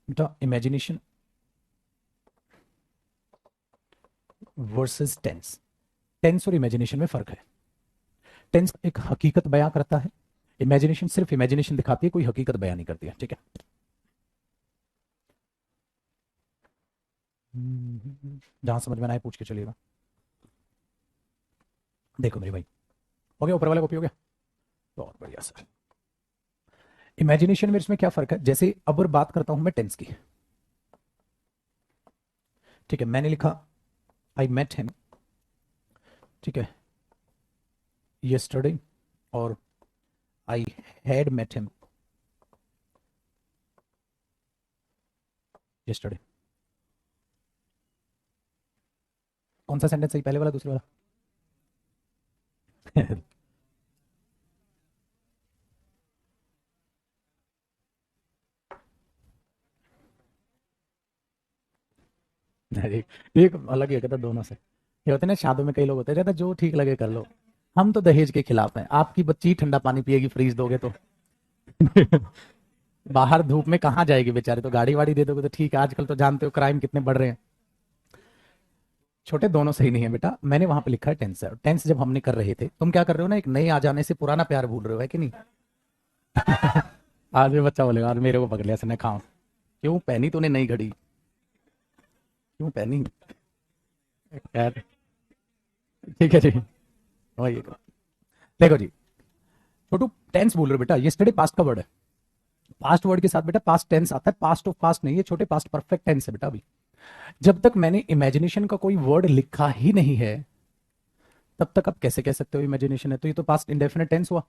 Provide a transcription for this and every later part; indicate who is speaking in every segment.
Speaker 1: बेटा imagination versus tense, tense और imagination में फर्क है। टेंस एक हकीकत बयां करता है, इमेजिनेशन सिर्फ इमेजिनेशन दिखाती है, कोई हकीकत बयां नहीं करती है। ठीक है, जहां समझ में ना आए पूछ के चलिएगा। देखो मेरे भाई, हो गया ऊपर वाला कॉपी हो गया, बहुत बढ़िया सर। इमेजिनेशन में इसमें क्या फर्क है, जैसे अब और बात करता हूं मैं टेंस की। ठीक है, मैंने लिखा आई मेट हिम, ठीक है, यस्टरडे, और I had met him yesterday. कौन सा सेंटेंस सही, पहले वाला दूसरे वाला? नहीं, एक अलग ही कहता दोनों से। ये होते हैं ना शादियों में, कई लोग होते हैं कहते जो ठीक लगे कर लो। हम तो दहेज के खिलाफ हैं, आपकी बच्ची ठंडा पानी पिएगी फ्रीज दोगे तो। बाहर धूप में कहाँ जाएगी बेचारे, तो गाड़ी वाड़ी दे दोगे तो ठीक है। आजकल तो जानते हो क्राइम कितने बढ़ रहे हैं। छोटे दोनों सही नहीं है बेटा, मैंने वहां पे लिखा है टेंस है। टेंस जब हमने कर रहे थे, तुम क्या कर रहे हो ना, एक नए आ जाने से पुराना प्यार भूल रहे हो, है कि नहीं? आज भी बच्चा बोलेगा आज मेरे को पकड़ लिया इसने, खाओ। क्यों पहनी तूने नई घड़ी, क्यों पहनी? यार ठीक है जी, वही है। देखो जी, छोटू टेंस बोल रहे हो बेटा, यस्टरडे पास्ट का वर्ड है। पास्ट वर्ड के साथ बेटा पास्ट टेंस आता है, पास्ट ऑफ पास्ट नहीं है छोटे, पास्ट परफेक्ट टेंस है बेटा। अभी जब तक मैंने इमेजिनेशन का कोई वर्ड लिखा ही नहीं है, तब तक आप कैसे कह सकते हो इमेजिनेशन है? तो ये तो पास्ट इंडेफिनिट टेंस हुआ।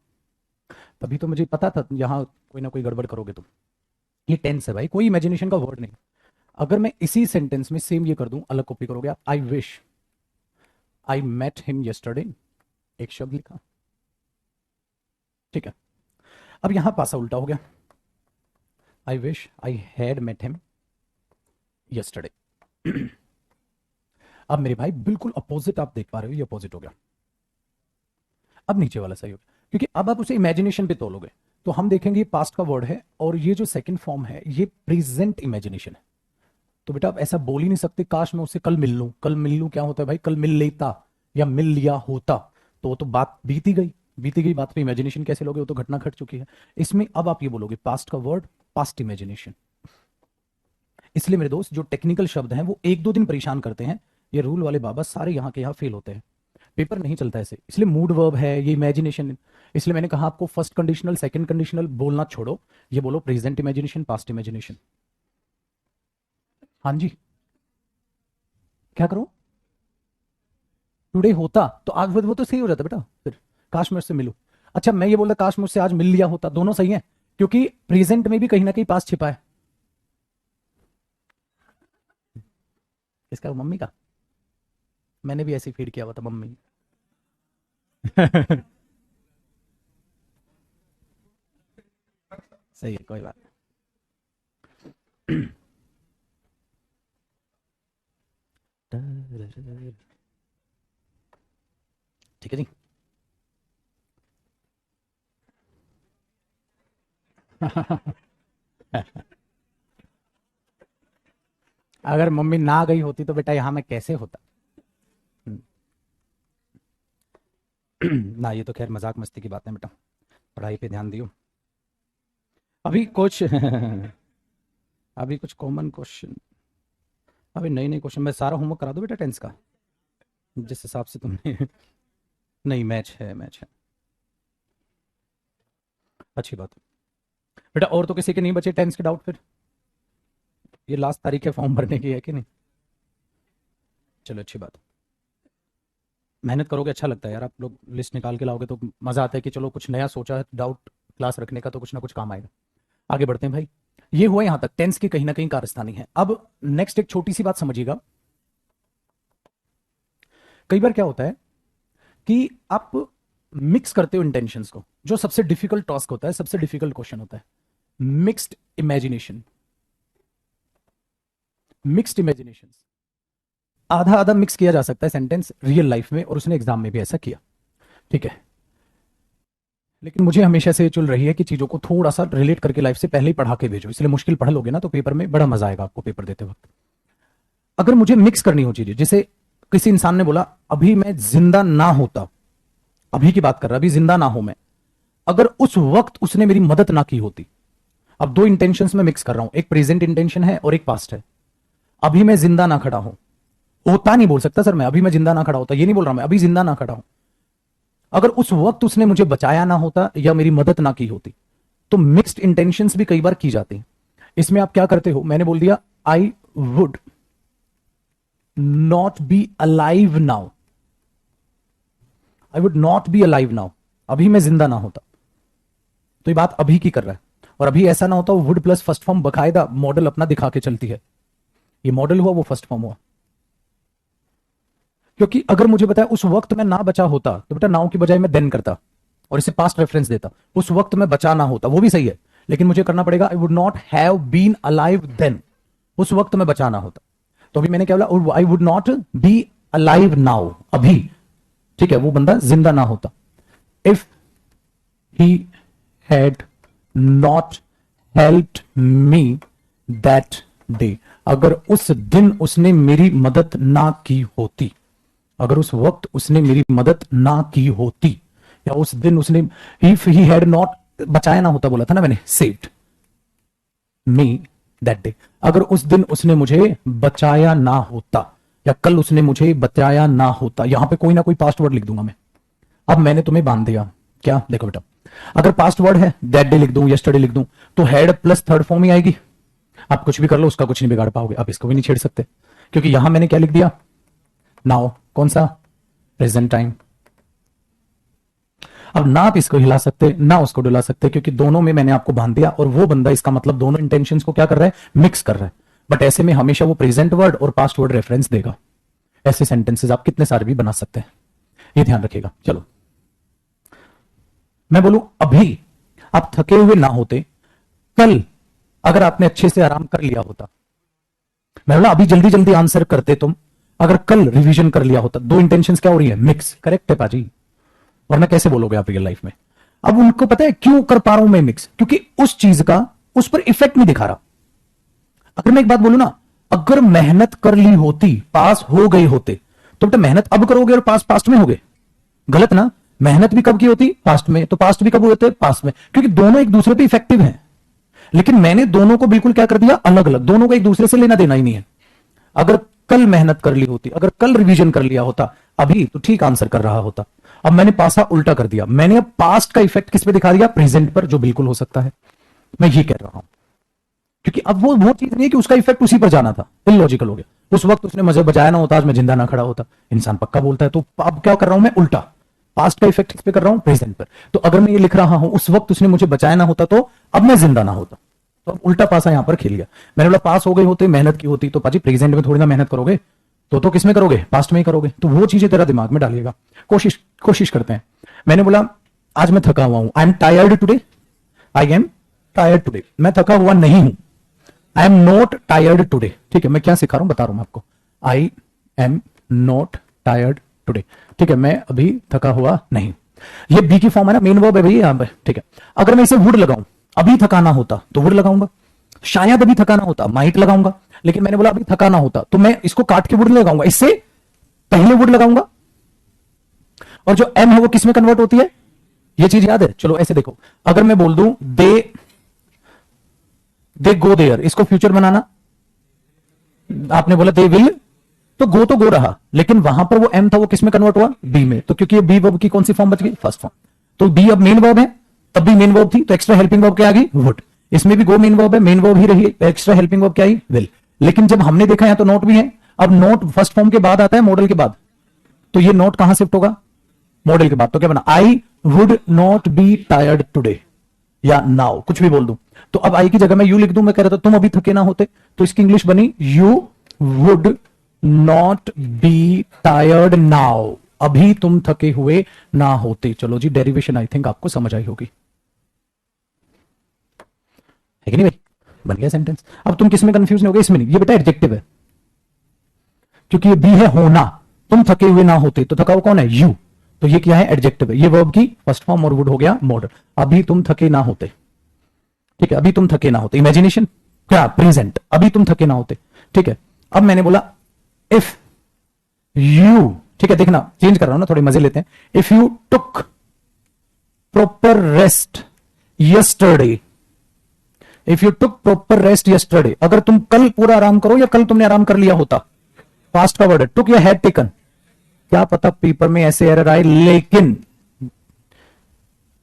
Speaker 1: तभी तो मुझे पता था यहाँ कोई ना कोई गड़बड़ करोगे तुम। ये टेंस है भाई, कोई इमेजिनेशन का वर्ड नहीं। अगर मैं इसी सेंटेंस में सेम ये कर दूं, अलग कॉपी करोगे आप, I wish I met him yesterday, एक शब्द लिखा, ठीक है। अब यहां पासा उल्टा हो गया, I wish I had met him yesterday. अब मेरे भाई बिल्कुल अपोजिट आप देख पा रहे हो, ये अपोजिट हो गया। अब नीचे वाला सही हो गया, क्योंकि अब आप उसे इमेजिनेशन पे तोलोगे। तो हम देखेंगे ये पास्ट का वर्ड है, और ये जो सेकंड फॉर्म है ये प्रेजेंट इमेजिनेशन है। तो बेटा आप ऐसा बोल ही नहीं सकते काश मैं उससे कल मिल लूं। कल मिल लूं क्या होता है भाई, कल मिल लेता या मिल लिया होता, तो वो तो बात बीती गई। बीती गई बात पे इमेजिनेशन कैसे लोगे, वो तो घटना घट चुकी है। इसमें अब आप ये बोलोगे पास्ट का वर्ड, पास्ट इमेजिनेशन। इसलिए मेरे दोस्त, जो टेक्निकल शब्द हैं वो एक दो दिन परेशान करते हैं, ये रूल वाले बाबा सारे यहाँ के यहाँ फेल होते हैं। पेपर नहीं चलता ऐसे, इसलिए मूड वर्ब है ये इमेजिनेशन। इसलिए मैंने कहा आपको फर्स्ट कंडीशनल सेकंड कंडीशनल बोलना छोड़ो, ये बोलो प्रेजेंट इमेजिनेशन पास्ट इमेजिनेशन। हाँ जी, क्या करो? टुडे होता तो आज वो तो सही हो जाता बेटा फिर, काश मैं उससे मिलूं। अच्छा मैं ये बोल रहा काश मुझसे आज मिल लिया होता, दोनों सही है, क्योंकि प्रेजेंट में भी कहीं ना कहीं पास छिपा है। इसका मम्मी का, मैंने भी ऐसे फीड किया हुआ था मम्मी। सही है, कोई बात नहीं। ठीक है जी। अगर मम्मी ना गई होती तो बेटा यहाँ मैं कैसे होता। ना ये तो खैर मजाक मस्ती की बात है बेटा, पढ़ाई पे ध्यान दियो। अभी कुछ अभी कुछ कॉमन क्वेश्चन, अभी नई नई क्वेश्चन, मैं सारा होमवर्क करा दूं बेटा टेंस का, जिस हिसाब से तुमने नहीं मैच है, मैच है। अच्छी बात है बेटा, और तो किसी के नहीं बचे टेंस के डाउट फिर? ये लास्ट तारीख है फॉर्म भरने की, है कि नहीं? चलो अच्छी बात है, मेहनत करोगे अच्छा लगता है यार। आप लोग लिस्ट निकाल के लाओगे तो मजा आता है कि चलो कुछ नया सोचा है डाउट क्लास रखने का, तो कुछ ना कुछ काम आएगा। आगे बढ़ते हैं भाई, ये हुआ यहां तक टेंस की कहीं ना कहीं कारस्तानी है। अब नेक्स्ट एक छोटी सी बात समझिएगा। कई बार क्या होता है कि आप मिक्स करते हो इंटेंशंस को, जो सबसे डिफिकल्ट टास्क होता है, सबसे डिफिकल्ट क्वेश्चन होता है, मिक्स्ड इमेजिनेशन। मिक्स्ड इमेजिनेशन आधा आधा मिक्स किया जा सकता है सेंटेंस रियल लाइफ में, और उसने एग्जाम में भी ऐसा किया। ठीक है, लेकिन मुझे हमेशा से ये चल रही है कि चीजों को थोड़ा सा रिलेट करके लाइफ से पहले ही पढ़ा के भेजो, इसलिए मुश्किल पढ़ लोगे ना तो पेपर में बड़ा मजा आएगा आपको पेपर देते वक्त। अगर मुझे मिक्स करनी हो चीजें, जैसे किसी इंसान ने बोला अभी मैं जिंदा ना होता, अभी की बात कर रहा, अभी जिंदा ना हो मैं, अगर उस वक्त उसने मेरी मदद ना की होती। अब दो इंटेंशंस में मिक्स कर रहा हूं, एक प्रेजेंट इंटेंशन है और एक पास्ट है। अभी मैं जिंदा ना खड़ा हूं, होता नहीं बोल सकता सर मैं, अभी मैं जिंदा ना खड़ा होता, ये नहीं बोल रहा मैं, अभी जिंदा ना खड़ा हूं। अगर उस वक्त उसने मुझे बचाया ना होता या मेरी मदद ना की होती, तो मिक्स्ड इंटेंशंस भी कई बार की जाती हैं। इसमें आप क्या करते हो, मैंने बोल दिया आई would not be alive now, I would not be alive now, अभी मैं जिंदा ना होता। तो ये बात अभी की कर रहा है, और अभी ऐसा ना होता वो वुड प्लस फर्स्ट फॉर्म बकायदा मॉडल अपना दिखा के चलती है, ये मॉडल हुआ वो फर्स्ट फॉर्म हुआ। क्योंकि अगर मुझे बताया उस वक्त मैं ना बचा होता तो बेटा नाउ की बजाय मैं देन करता और इसे पास्ट रेफरेंस देता, उस वक्त मैं बचा ना होता, वो भी सही है, लेकिन मुझे करना पड़ेगा I would not have been alive then, उस वक्त मैं बचा ना होता। तो अभी मैंने क्या बोला, आई would not be alive now, अभी, ठीक है, वो बंदा जिंदा ना होता। If he had not helped me that day, अगर उस दिन उसने मेरी मदद ना की होती, अगर उस वक्त उसने मेरी मदद ना की होती, या उस दिन उसने, इफ ही हैड नॉट, बचाया ना होता बोला था ना मैंने, सेव्ड मी दैट डे, अगर उस दिन उसने मुझे बचाया ना होता, या कल उसने मुझे बचाया ना होता, यहां पे कोई ना कोई पास्ट वर्ड लिख दूंगा मैं। अब मैंने तुम्हें बांध दिया, क्या देखो बेटा, अगर पास्ट वर्ड है दैट डे लिख दूं, यस्टरडे लिख दूं, तो हैड प्लस थर्ड फॉर्म ही आएगी। आप कुछ भी कर लो, उसका कुछ नहीं बिगाड़ पाओगे, आप इसको भी नहीं छेड़ सकते, क्योंकि यहां मैंने क्या लिख दिया, नाउ, कौन सा, प्रेजेंट टाइम। अब ना आप इसको हिला सकते ना उसको डुला सकते, क्योंकि दोनों में मैंने आपको बांध दिया, और वो बंदा इसका मतलब दोनों इंटेंशंस को क्या कर रहा है, मिक्स कर रहा है। बट ऐसे में हमेशा वो प्रेजेंट वर्ड और पास्ट वर्ड रेफरेंस देगा। ऐसे सेंटेंसेस आप कितने सारे भी बना सकते हैं, ये ध्यान रखिएगा। चलो मैं बोलूं अभी आप थके हुए ना होते, कल अगर आपने अच्छे से आराम कर लिया होता, मैं बोला अभी जल्दी जल्दी आंसर करते तुम, अगर कल रिवीजन कर लिया होता। दो इंटेंशंस क्या हो रही है, मिक्स, करेक्ट है पाजी, वरना कैसे बोलोगे आप रियल लाइफ में। अब उनको पता है क्यों कर पा रहा हूं मैं मिक्स, क्योंकि उस चीज का उस पर इफेक्ट नहीं दिखा रहा। अगर मैं एक बात बोलूं ना, अगर मेहनत कर ली होती, पास हो गए होते, तो बेटा मेहनत अब करोगे और पास पास्ट में होगे, गलत ना। मेहनत भी कब की होती, पास्ट में, तो पास्ट भी कब होते, पास्ट में, क्योंकि दोनों एक दूसरे पे इफेक्टिव हैं। लेकिन मैंने दोनों को बिल्कुल क्या कर दिया, अलग अलग, दोनों को एक दूसरे से लेना देना ही नहीं है। अगर कल मेहनत कर ली होती, अगर कल रिवीजन कर लिया होता अभी, तो ठीक आंसर कर रहा होता। अब मैंने पासा उल्टा कर दिया, मैंने अब पास्ट का इफेक्ट किस पे दिखा दिया, प्रेजेंट पर, जो बिल्कुल हो सकता है। मैं ये कह रहा हूं, क्योंकि अब वो चीज नहीं है कि उसका इफेक्ट उसी पर जाना था, इलॉजिकल हो गया। उस वक्त उसने मुझे बचाया ना होता, आज मैं जिंदा ना खड़ा होता, इंसान पक्का बोलता है। तो अब क्या कर रहा हूं मैं, उल्टा, पास्ट का इफेक्ट किस पे कर रहा हूं, प्रेजेंट पर। तो अगर मैं ये लिख रहा हूं उस वक्त उसने मुझे बचाया ना होता, तो अब मैं जिंदा ना होता, तो अब उल्टा पासा यहां पर खेल गया। मैंने बोला पास हो गई होते, मेहनत की होती, तो पाजी प्रेजेंट में थोड़ी ना मेहनत करोगे, तो किस में करोगे, पास्ट में ही करोगे। तो वो चीजें तेरा दिमाग में डालिएगा, कोशिश करते हैं। मैंने बोला आज मैं थका हुआ हूं, I am tired today, I am tired today, मैं थका हुआ नहीं हूं, I am not tired today, ठीक है। मैं क्या सिखा रहा हूं बता रहा हूं मैं आपको, I am not tired today, ठीक है, मैं अभी थका हुआ नहीं। ये बी की फॉर्म है ना, मेन वर्ब है भाई यहां पे, ठीक है। अगर मैं इसे वुड लगाऊं, अभी थकाना होता तो वुड लगाऊंगा, शायद अभी थकाना होता माइट लगाऊंगा, लेकिन मैंने बोला अभी थकाना होता, तो मैं इसको काट के वुड लगाऊंगा, इससे पहले वुड लगाऊंगा। और जो एम है वो किस में कन्वर्ट होती है, ये चीज याद है। चलो ऐसे देखो, अगर मैं बोल दूं दे गो देयर, इसको फ्यूचर बनाना, आपने बोला दे विल, तो गो रहा, लेकिन वहां पर वो एम था वो किस में कन्वर्ट हुआ, बी में। तो क्योंकि ये बी वर्ब की कौन सी फॉर्म बच गई, फर्स्ट फॉर्म। तो बी अब मेन वर्ब है, तब भी मेन वर्ब थी, तो एक्स्ट्रा हेल्पिंग वर्ब क्या आ गई, वुड। इसमें भी गो मेन वर्ब है, मेन वर्ब ही रही, एक्स्ट्रा हेल्पिंग वर्ब क्या आई, विल। लेकिन जब हमने देखा यहां तो नोट भी है, अब नोट फर्स्ट फॉर्म के बाद आता है, मॉडल के बाद, तो ये नोट कहां शिफ्ट होगा, मॉडल के बाद। तो क्या बना, आई would not be tired today, या नाउ, कुछ भी बोल दूं। तो अब आई की जगह मैं यू लिख दूं, मैं कह रहा था तुम अभी थके ना होते, तो इसकी इंग्लिश बनी you would not be tired now, अभी तुम थके हुए ना होते। चलो जी, डेरिवेशन आई थिंक आपको समझ आई होगी, है कि नहीं भाई, बन गया सेंटेंस। अब तुम किस में कंफ्यूज नहीं हो गए, इसमें नहीं, ये बेटा एडजेक्टिव है, क्योंकि ये बी है होना, तुम थके हुए ना होते, तो थका हुआ कौन है, यू, तो ये क्या है? एडजेक्टिव है। ये वर्ब की फर्स्ट फॉर्म और वुड हो गया मॉडल। अभी तुम थके ना होते, ठीक है, अभी तुम थके ना होते। इमेजिनेशन क्या? प्रेजेंट, अभी तुम थके ना होते, ठीक है। अब मैंने बोला इफ यू, ठीक है, देखना चेंज कर रहा हूं ना, थोड़े मजे लेते हैं। If you took proper rest yesterday, if you took proper rest yesterday, अगर तुम कल पूरा आराम करो या कल तुमने आराम कर लिया होता, पास्ट का वर्ड है, टुक या हैड टेकन। क्या पता पेपर में ऐसे एरर आए, लेकिन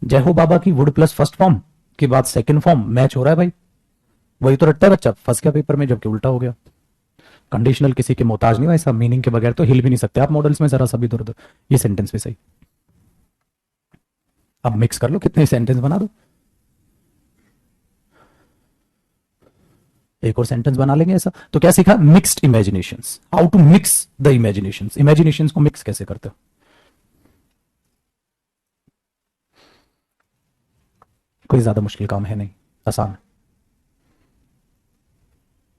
Speaker 1: जय हो बाबा की वुड प्लस फर्स्ट फॉर्म के बाद सेकंड फॉर्म मैच हो रहा है भाई। वही तो रटता है बच्चा, फंस गया पेपर में, जबकि उल्टा हो गया। कंडीशनल किसी के मोहताज नहीं, ऐसा मीनिंग के बगैर तो हिल भी नहीं सकते आप मॉडल्स में जरा सा भी इधर उधर। ये सेंटेंस भी सही। अब मिक्स कर लो, कितने सेंटेंस बना दो। एक और सेंटेंस बना लेंगे ऐसा। तो क्या सीखा? Mixed imaginations, how to mix the imaginations. Imaginations को मिक्स कैसे करते हो? कोई ज्यादा मुश्किल काम है नहीं, आसान।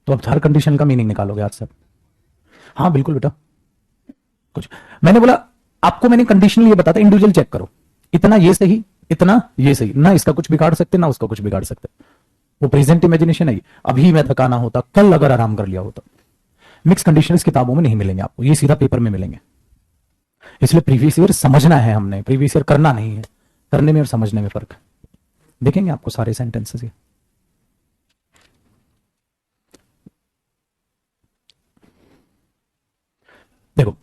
Speaker 1: तो अब हर कंडीशन का मीनिंग निकालोगे आज से। हाँ बिल्कुल बेटा। कुछ मैंने बोला आपको, मैंने कंडीशनल ये बताता, इंडिविजुअल चेक करो, इतना ये सही, इतना ये सही, ना इसका कुछ बिगाड़ सकते ना उसका कुछ बिगाड़ सकते। वो प्रेजेंट इमेजिनेशन है। अभी मैं थकाना होता, कल अगर आराम कर लिया होता। मिक्स कंडीशनल्स किताबों में नहीं मिलेंगे आपको, ये सीधा पेपर में मिलेंगे। इसलिए प्रीवियस ईयर समझना है हमने, प्रीवियस ईयर करना नहीं है। करने में और समझने में फर्क। देखेंगे आपको सारे सेंटेंसेस। देखो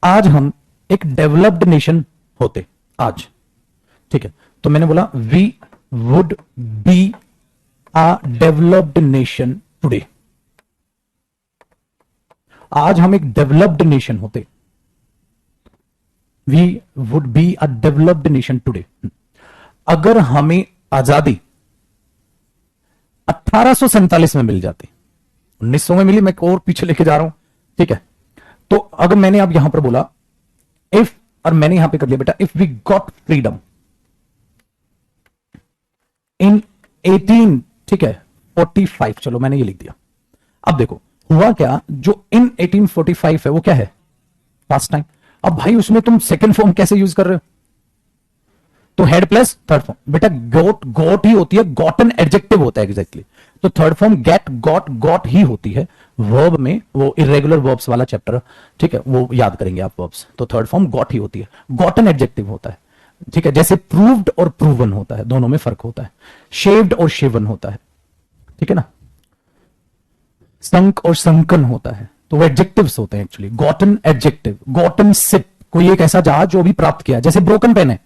Speaker 1: आज हम एक डेवलप्ड नेशन होते आज, ठीक है, तो मैंने बोला we would be a developed nation today. आज हम एक डेवलप्ड नेशन होते, we would be a developed nation today. अगर हमें आजादी 1847 में मिल जाती, 1900 में मिली, मैं और पीछे लेके जा रहा हूं, ठीक है। तो अगर मैंने अब यहां पर बोला इफ, और मैंने यहां पे कर लिया बेटा, if we got freedom in 18, ठीक है, 45, चलो मैंने ये लिख दिया। अब देखो हुआ क्या, जो इन 1845 है वो क्या है? Past time. अब भाई उसमें तुम सेकंड फॉर्म कैसे यूज कर रहे हो? तो हेड प्लस थर्ड फॉर्म। बेटा गॉट, गॉट ही होती है, गॉटन एडजेक्टिव होता है एग्जैक्टली। तो third form get, got, got ही होती है। वर्ब में वो इरेगुलर वर्ब्स वाला चैप्टर, ठीक है, वो याद करेंगे आप वर्ब्स। तो थर्ड फॉर्म गॉट ही होती है, गॉटन एडजेक्टिव होता है, ठीक है। जैसे प्रूव्ड और प्रूवन होता है, दोनों में फर्क होता है। शेव्ड और शेवन होता है, ठीक है ना। संक और संकन होता है, तो वो एडजेक्टिव्स होते हैं actually. Gotten adjective, gotten sip, कोई एक ऐसा जहाज जो भी प्राप्त किया, जैसे ब्रोकन पेन है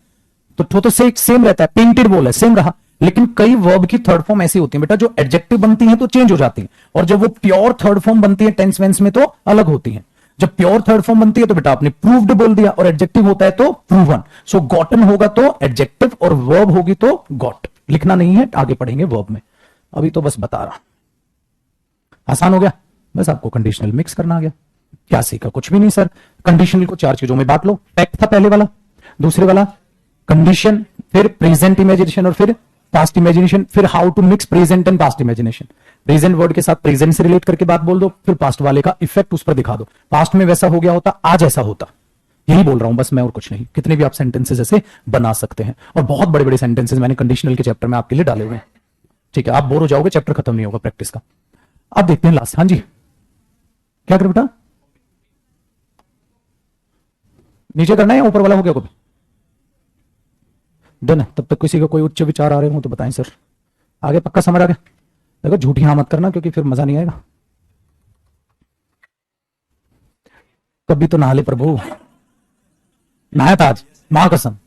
Speaker 1: तो सेम रहता है, पेंटेड बॉल है सेम रहा। लेकिन कई वर्ब की थर्ड फॉर्म ऐसी होती है बेटा, जो एडजेक्टिव बनती हैं तो चेंज हो जाती हैं, और जब वो प्योर थर्ड फॉर्म बनती है टेंस वेंस में तो अलग होती हैं। जब प्योर थर्ड फॉर्म बनती है तो बेटा आपने प्रूव्ड बोल दिया, और एडजेक्टिव होता है तो प्रूवन। सो गॉटन होगा तो एडजेक्टिव, और वर्ब होगी तो गॉट। लिखना नहीं है, आगे पढ़ेंगे वर्ब में, अभी तो बस बता रहा। आसान हो गया, बस आपको कंडीशनल मिक्स करना आ गया। क्या सीखा? कुछ भी नहीं सर। कंडीशनल को 4 चीजों में बांट लो। फैक्ट था पहले वाला, दूसरे वाला कंडीशन, फिर प्रेजेंट इमेजिनेशन, और फिर पास्ट इमेजिनेशन, फिर how to mix present and past imagination. Present word के साथ प्रेजेंट से रिलेट करके बात बोल दो, फिर पास्ट वाले का इफेक्ट उस पर दिखा दो। पास्ट में वैसा हो गया होता, आज ऐसा होता। यही बोल रहा हूं बस मैं, और कुछ नहीं। कितने भी आप सेंटेंसेस ऐसे बना सकते हैं, और बहुत बड़े बड़े सेंटेंसेस मैंने कंडीशनल के चैप्टर में आपके लिए डाले हुए हैं, ठीक है। आप बोर हो जाओगे, चैप्टर खत्म नहीं होगा प्रैक्टिस का। अब देखते हैं लास्ट। हाँ जी, क्या करें बेटा? नीचे करना है या ऊपर वाला हो गया? को डन है। तब तक किसी का कोई उच्च विचार आ रहे हो तो बताएं सर। आगे पक्का समझ आ गया? देखो झूठी हाँ मत करना, क्योंकि फिर मजा नहीं आएगा। कभी तो नहा ले प्रभु। नहाया था आज, मां कसम।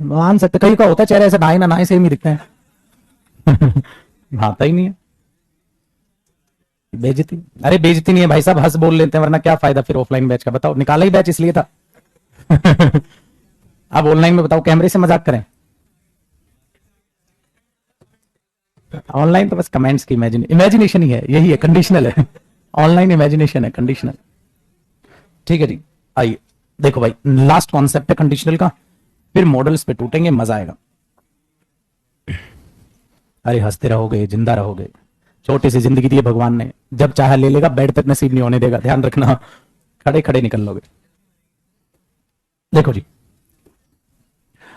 Speaker 1: मान सकते, कहीं का होता है चेहरे ऐसे नहाए ना नहाए सेम ही दिखते हैं। नहाता ही नहीं है। बेइज्जती? अरे बेइज्जती नहीं है भाई साहब, हंस बोल लेते हैं, वरना क्या फायदा फिर ऑफलाइन बैच का? बताओ, निकाला ही बैच इसलिए था। अब ऑनलाइन में बताओ, कैमरे से मजाक करें? ऑनलाइन तो बस कमेंट्स की इमेजिनेशन ही है, यही है, कंडीशनल है। ऑनलाइन इमेजिनेशन है, कंडीशनल। ठीक है जी, आइए देखो भाई, लास्ट कॉन्सेप्ट है कंडीशनल का, फिर मॉडल्स पे टूटेंगे, मजा आएगा। अरे हंसते रहोगे, जिंदा रहोगे। छोटी सी जिंदगी दी है भगवान ने, जब चाहे ले लेगा, बेड तक नसीब नहीं होने देगा, ध्यान रखना। खड़े खड़े निकल लोगे। देखो जी,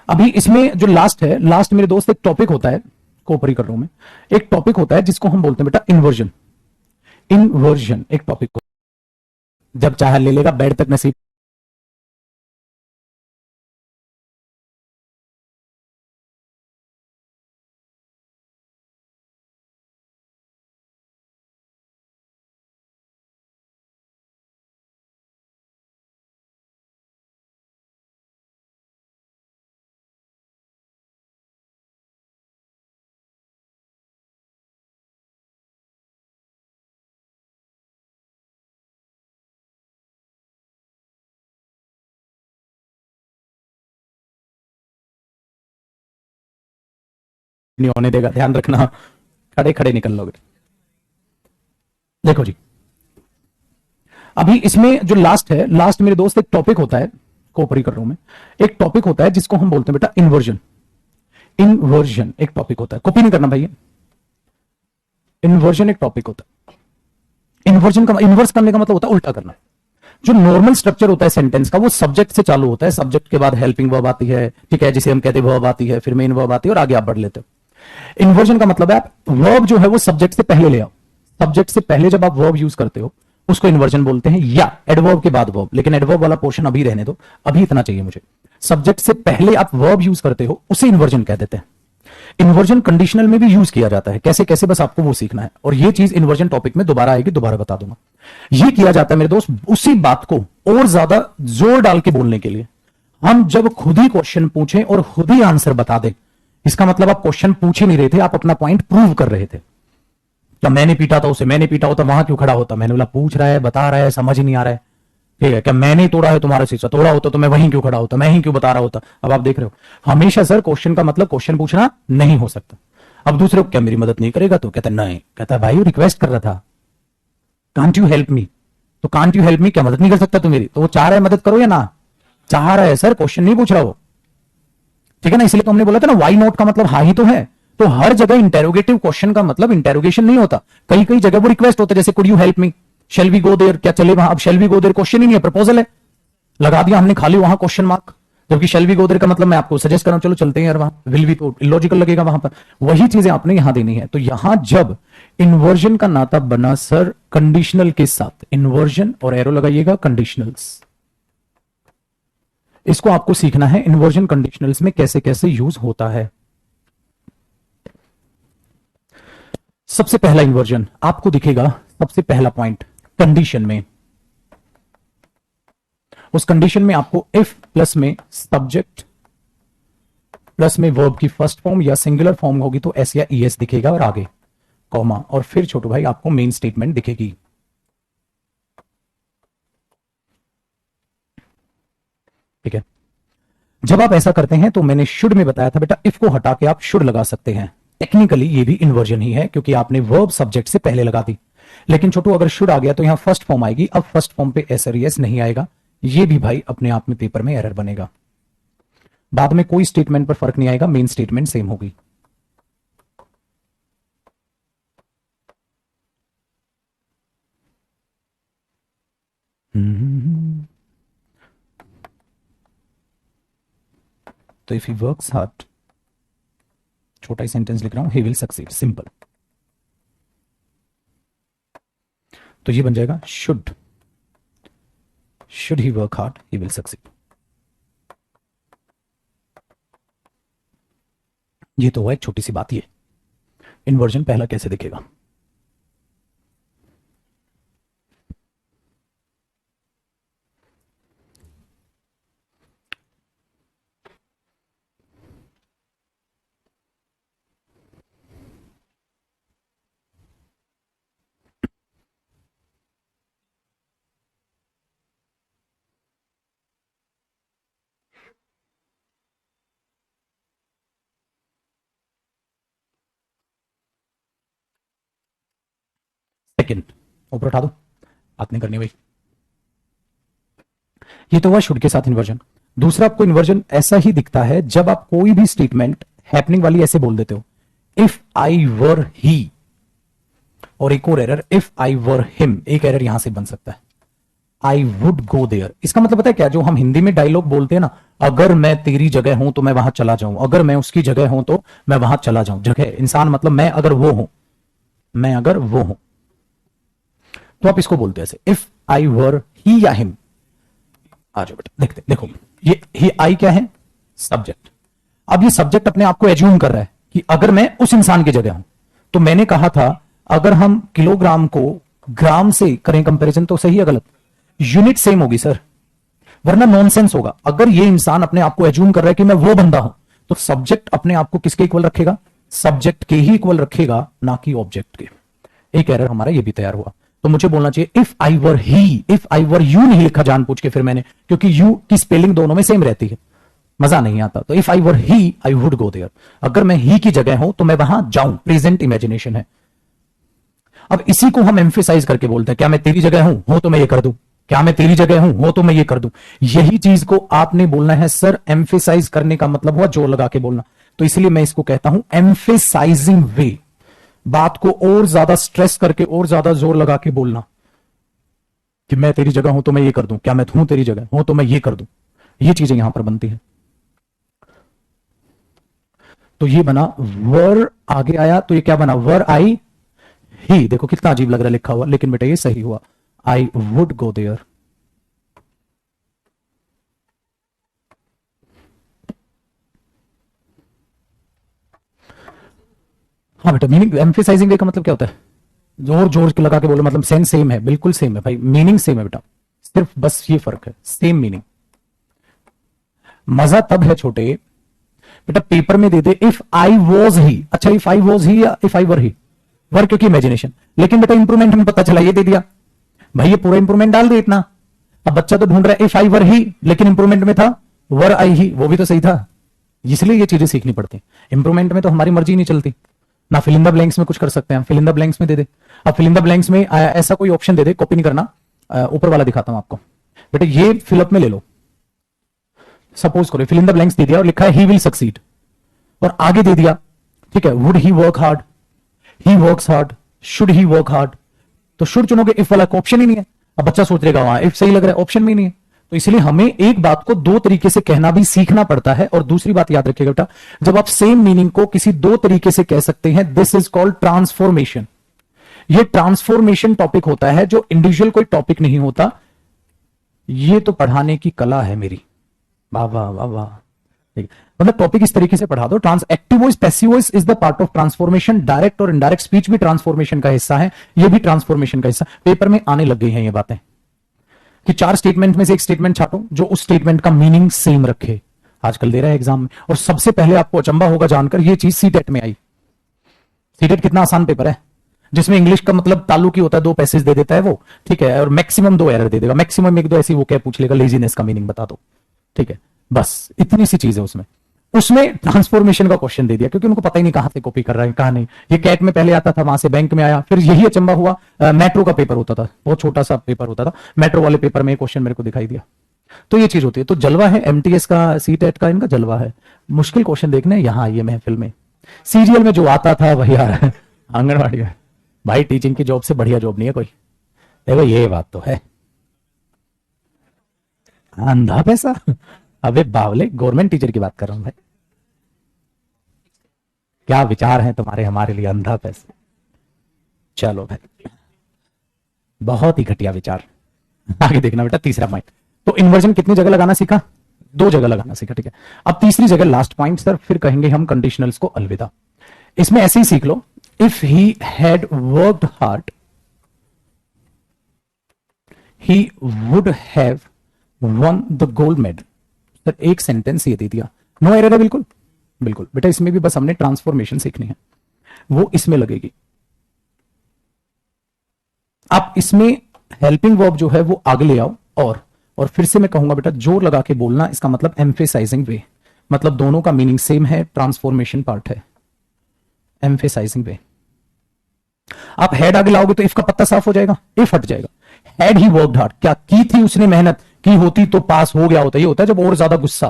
Speaker 1: अभी इसमें जो लास्ट है, लास्ट मेरे दोस्त एक टॉपिक होता है, कोपरी कर रहा हूं मैं, एक टॉपिक होता है जिसको हम बोलते हैं बेटा इन्वर्जन। इन्वर्जन एक टॉपिक हो, जब चाहे ले लेगा, बेड तक नसीब नहीं होने देगा, ध्यान रखना, खड़े खड़े निकल लोगे। देखो जी, अभी इसमें जो लास्ट है, लास्ट मेरे दोस्त एक टॉपिक होता है, कोपरी कर रहा हूं मैं, एक टॉपिक होता है जिसको हम बोलते हैं बेटा इन्वर्जन। इन्वर्जन एक टॉपिक होता है, कॉपी नहीं करना भाई। इन्वर्जन एक टॉपिक होता है। इन्वर्जन का इन्वर्स करने का मतलब होता है उल्टा करना। जो नॉर्मल स्ट्रक्चर होता है सेंटेंस का, वो सब्जेक्ट से चालू होता है, सब्जेक्ट के बाद हेल्पिंग वर्ब आती है, ठीक है, जिसे हम कहते हैं वर्ब आती है, फिर मेन वर्ब आती है और आगे आप बढ़ लेते हो। इन्वर्जन का मतलब है आप वर्ब जो है वो सब्जेक्ट से पहले ले आओ। सब्जेक्ट से पहले जब आप वर्ब यूज करते हो उसको इन्वर्जन बोलते हैं, या एडवर्ब के बाद वर्ब। लेकिन एडवर्ब वाला पोर्शन अभी रहने दो, अभी इतना चाहिए मुझे। सब्जेक्ट से पहले आप वर्ब यूज करते हो उसे इन्वर्जन कह देते हैं। इन्वर्जन कंडीशनल में भी यूज किया जाता है, कैसे कैसे बस आपको वो सीखना है, और ये चीज इन्वर्जन टॉपिक में दोबारा आएगी, दोबारा बता दूंगा। ये किया जाता है मेरे दोस्त उसी बात को और ज्यादा जोर डाल के बोलने के लिए। हम जब खुद ही क्वेश्चन पूछें और खुद ही आंसर बता दें, इसका मतलब आप क्वेश्चन पूछ ही नहीं रहे थे, आप अपना पॉइंट प्रूव कर रहे थे। क्या मैंने पीटा था उसे, मैंने पीटा होता वहां क्यों खड़ा होता, मैंने बोला पूछ रहा है, बता रहा है, समझ ही नहीं आ रहा है, ठीक है। क्या मैंने तोड़ा है तुम्हारा शीशा, तोड़ा होता तो मैं वहीं क्यों खड़ा होता, मैं ही क्यों बता रहा होता। अब आप देख रहे हो, हमेशा सर क्वेश्चन का मतलब क्वेश्चन पूछना नहीं हो सकता। अब दूसरे को क्या मेरी मदद नहीं करेगा, तो कहता नहीं, कहता भाई रिक्वेस्ट कर रहा था, कांट यू हेल्प मी, तो कांट यू हेल्प मी, क्या मदद नहीं कर सकता तू मेरी, तो वो चाह रहा है मदद करो या ना चाह रहा है, सर क्वेश्चन नहीं पूछ रहा हो, ठीक है ना। इसलिए तो हमने बोला था ना, वाई नॉट का मतलब हाँ ही तो है। तो हर जगह इंटेरोगेटिव क्वेश्चन का मतलब इंटेरोगेशन नहीं होता, कई कई जगह वो रिक्वेस्ट होता है, जैसे could you help me, shall we go there, क्या चले वहां। अब shall we go there question ही नहीं है, प्रपोजल है, लगा दिया हमने खाली वहां क्वेश्चन मार्क, जबकि शेल वी गो देयर का मतलब मैं आपको सजेस्ट कर रहा हूं, चलो चलते हैं यार वहां, विल वी तो इलॉजिकल लगेगा वहां पर। वही चीजें आपने यहां देनी है। तो यहां जब इन्वर्जन का नाता बना सर कंडीशनल के साथ, इन्वर्जन और एरो लगाइएगा कंडीशनल्स, इसको आपको सीखना है इन्वर्जन कंडीशनल्स में कैसे कैसे यूज होता है। सबसे पहला इन्वर्जन आपको दिखेगा, सबसे पहला पॉइंट कंडीशन में, उस कंडीशन में आपको इफ प्लस में सब्जेक्ट प्लस में वर्ब की फर्स्ट फॉर्म या सिंगुलर फॉर्म होगी तो एस या ईएस दिखेगा, और आगे कॉमा, और फिर छोटू भाई आपको मेन स्टेटमेंट दिखेगी। ठीक है, जब आप ऐसा करते हैं तो मैंने शुड में बताया था बेटा, इफ को हटा के आप शुड लगा सकते हैं। टेक्निकली ये भी इन्वर्जन ही है, क्योंकि आपने वर्ब सब्जेक्ट से पहले लगा दी। लेकिन छोटू अगर शुड आ गया तो यहां फर्स्ट फॉर्म आएगी, अब फर्स्ट फॉर्म पे एस और एस नहीं आएगा, ये भी भाई अपने आप में पेपर में एरर बनेगा। बाद में कोई स्टेटमेंट पर फर्क नहीं आएगा, मेन स्टेटमेंट सेम होगी। तो इफ ही वर्क्स हार्ड, छोटा ही सेंटेंस लिख रहा हूं, ही विल सक्सीड, सिंपल। तो ये बन जाएगा should he work hard, he will succeed. ये तो हुआ एक छोटी सी बात। ये इन्वर्जन पहला कैसे दिखेगा। सेकंड ऊपर उठा दो, बात नहीं करनी भाई। ये तो हुआ शुड के साथ इन्वर्जन। दूसरा आपको इन्वर्जन ऐसा ही दिखता है जब आप कोई भी स्टेटमेंट हैपनिंग वाली ऐसे बोल देते हो, इफ आई वर ही, और एक और error if I were him, एक एरर यहां से बन सकता है। आई वुड गो देयर, इसका मतलब पता है क्या, जो हम हिंदी में डायलॉग बोलते हैं ना, अगर मैं तेरी जगह हूं तो मैं वहां चला जाऊं, अगर मैं उसकी जगह हूं तो मैं वहां चला जाऊं। जगह इंसान मतलब मैं अगर वो हूं, मैं अगर वो हूं, तो आप इसको बोलते हैं ऐसे, इफ आई वर ही या हिम। आ जाओ बेटा, देखते देखो, ये ही आई क्या है, सब्जेक्ट। अब ये सब्जेक्ट अपने आप को एज्यूम कर रहा है कि अगर मैं उस इंसान की जगह हूं, तो मैंने कहा था अगर हम किलोग्राम को ग्राम से करें कंपैरिजन तो सही है गलत, यूनिट सेम होगी सर, वरना नॉनसेंस होगा। अगर ये इंसान अपने आप को एज्यूम कर रहा है कि मैं वो बंदा हूं, तो सब्जेक्ट अपने आप को किसके इक्वल रखेगा, सब्जेक्ट के ही इक्वल रखेगा, ना कि ऑब्जेक्ट के। एक एरर हमारा ये भी तैयार हुआ। तो मुझे बोलना चाहिए if I were he, if I were you नहीं लिखा जानबूझ के फिर मैंने, क्योंकि यू की स्पेलिंग दोनों में सेम रहती है, मजा नहीं आता। तो if I were he I would go there, अगर मैं ही की जगह हूं तो मैं वहां जाऊं, प्रेजेंट इमेजिनेशन है। अब इसी को हम एम्फेसाइज करके बोलते हैं, क्या मैं तेरी जगह हूं हो तो मैं ये कर दूं, क्या मैं तेरी जगह हूं हो तो मैं ये कर दूं। यही चीज को आपने बोलना है सर, एम्फेसाइज करने का मतलब हुआ जोर लगा के बोलना। तो इसलिए मैं इसको कहता हूं एम्फेसाइजिंग वे, बात को और ज्यादा स्ट्रेस करके और ज्यादा जोर लगा के बोलना कि मैं तेरी जगह हूं तो मैं ये कर दूं, क्या मैं हूं तेरी जगह हूं तो मैं ये कर दूं। ये चीजें यहां पर बनती हैं। तो ये बना वर, आगे आया तो ये क्या बना, वर आई ही। देखो कितना अजीब लग रहा है लिखा हुआ, लेकिन बेटा ये सही हुआ, आई वुड गो देयर। हाँ बेटा, मीनिंग एम्फेसाइजिंग वे का मतलब क्या होता है, जोर जोर के लगा के बोलो, मतलब सेंस सेम है, बिल्कुल सेम है भाई, मीनिंग सेम है बेटा, सिर्फ बस ये फर्क है, सेम मीनिंग। मजा तब है छोटे बेटा, पेपर में दे they if I was he, अच्छा इफ आई वॉज ही या इफ आई वर ही, वर क्योंकि इमेजिनेशन, लेकिन बेटा इंप्रूवमेंट हमें पता चला ये दे दिया भाई, ये पूरा इंप्रूवमेंट डाल दे इतना। अब बच्चा तो ढूंढ रहा है इफ आई वर ही, लेकिन इंप्रूवमेंट में था वर आई ही, वो भी तो सही था। इसलिए ये चीजें सीखनी पड़ती हैं। इंप्रूवमेंट में तो हमारी मर्जी नहीं चलती ना, फिल इन द ब्लैंक्स में कुछ कर सकते हैं, फिल इन द ब्लैंक्स में दे दे। अब फिल इन द ब्लैंक्स में ऐसा कोई ऑप्शन दे दे, कॉपी नहीं करना, ऊपर वाला दिखाता हूं आपको बेटा, ये फिलअप में ले लो। सपोज करो फिल इन द ब्लैंक्स दे दिया और लिखा है ही विल सक्सीड, और आगे दे दिया ठीक है, would he work hard, he works hard, should he work hard. तो शुड चुनोगे, इफ वाला ऑप्शन ही नहीं है। अब बच्चा सोच रहेगा वहां इफ सही लग रहा है, ऑप्शन भी नहीं है। तो इसलिए हमें एक बात को दो तरीके से कहना भी सीखना पड़ता है। और दूसरी बात याद रखिएगा बेटा, जब आप सेम मीनिंग को किसी दो तरीके से कह सकते हैं, दिस इज कॉल्ड ट्रांसफॉर्मेशन। ये ट्रांसफॉर्मेशन टॉपिक होता है जो इंडिविजुअल कोई टॉपिक नहीं होता। ये तो पढ़ाने की कला है मेरी, वाह वाह वाह वाह। मतलब टॉपिक इस तरीके से पढ़ा दो, trans active voice passive voice is the part of transformation, direct और इनडायरेक्ट स्पीच भी ट्रांसफॉर्मेशन का हिस्सा है, ये भी ट्रांसफॉर्मेशन का हिस्सा। पेपर में आने लग गई हैं ये बातें कि 4 स्टेटमेंट में से एक स्टेटमेंट छाटो जो उस स्टेटमेंट का मीनिंग सेम रखे। आजकल दे रहा है एग्जाम में, और सबसे पहले आपको अचंबा होगा जानकर ये चीज सीटेट में आई। सीटेट कितना आसान पेपर है, जिसमें इंग्लिश का मतलब ताल्लुकी होता है, 2 पैसेज दे देता है वो, ठीक है, और मैक्सिमम 2 एरर दे देगा, मैक्सिमम 1-2 ऐसी वो क्या पूछ लेगा, लेजीनेस का मीनिंग बता दो, ठीक है, बस इतनी सी चीज है उसमें। उसमें ट्रांसफॉर्मेशन का क्वेश्चन दे दिया, क्योंकि उनको पता ही नहीं कहां से कॉपी कर रहा है कहां नहीं। ये कैट में पहले आता था, वहां से बैंक में आया, फिर यही अचंबा हुआ। मेट्रो का पेपर होता था, बहुत छोटा सा पेपर होता था, मेट्रो वाले पेपर में क्वेश्चन मेरे को दिखाई दिया। तो ये चीज होती है। तो जलवा है एमटीएस का, सीटेट का, इनका जलवा है। मुश्किल क्वेश्चन देखने यहां आइए महफिल में। सीरियल में जो आता था वही आ रहा है आंगनबाड़ी में। भाई टीचिंग की जॉब से बढ़िया जॉब नहीं है कोई, देखो ये बात तो है। अंधा पैसा, अबे बावले, गवर्नमेंट टीचर की बात कर रहा हूं भाई। क्या विचार हैं तुम्हारे हमारे लिए, अंधा पैसा। चलो भाई, बहुत ही घटिया विचार। आगे देखना बेटा, तीसरा पॉइंट। तो इन्वर्जन कितनी जगह लगाना सीखा, 2 जगह लगाना सीखा, ठीक है। अब तीसरी जगह लास्ट पॉइंट सर, फिर कहेंगे हम कंडीशनल्स को अलविदा। इसमें ऐसे ही सीख लो, if he had worked hard he would have won the gold medal. Sir एक सेंटेंस ये दे दिया, नो एरर है बिल्कुल बिल्कुल बेटा। इसमें भी बस हमने ट्रांसफॉर्मेशन सीखनी है, वो इसमें लगेगी। आप इसमें हेल्पिंग वर्ब जो है वो आगे ले आओ, और फिर से मैं कहूंगा बेटा जोर लगा के बोलना, इसका मतलब एम्फेसाइजिंग वे, मतलब दोनों का मीनिंग सेम है, ट्रांसफॉर्मेशन पार्ट है, एम्फेसाइजिंग वे। आप हेड आगे लाओगे तो इफ का पत्ता साफ हो जाएगा, इफ हट जाएगा। हैड ही वर्कड हार्ड, क्या की थी उसने मेहनत, की होती तो पास हो गया होता। ये होता है जब और ज्यादा गुस्सा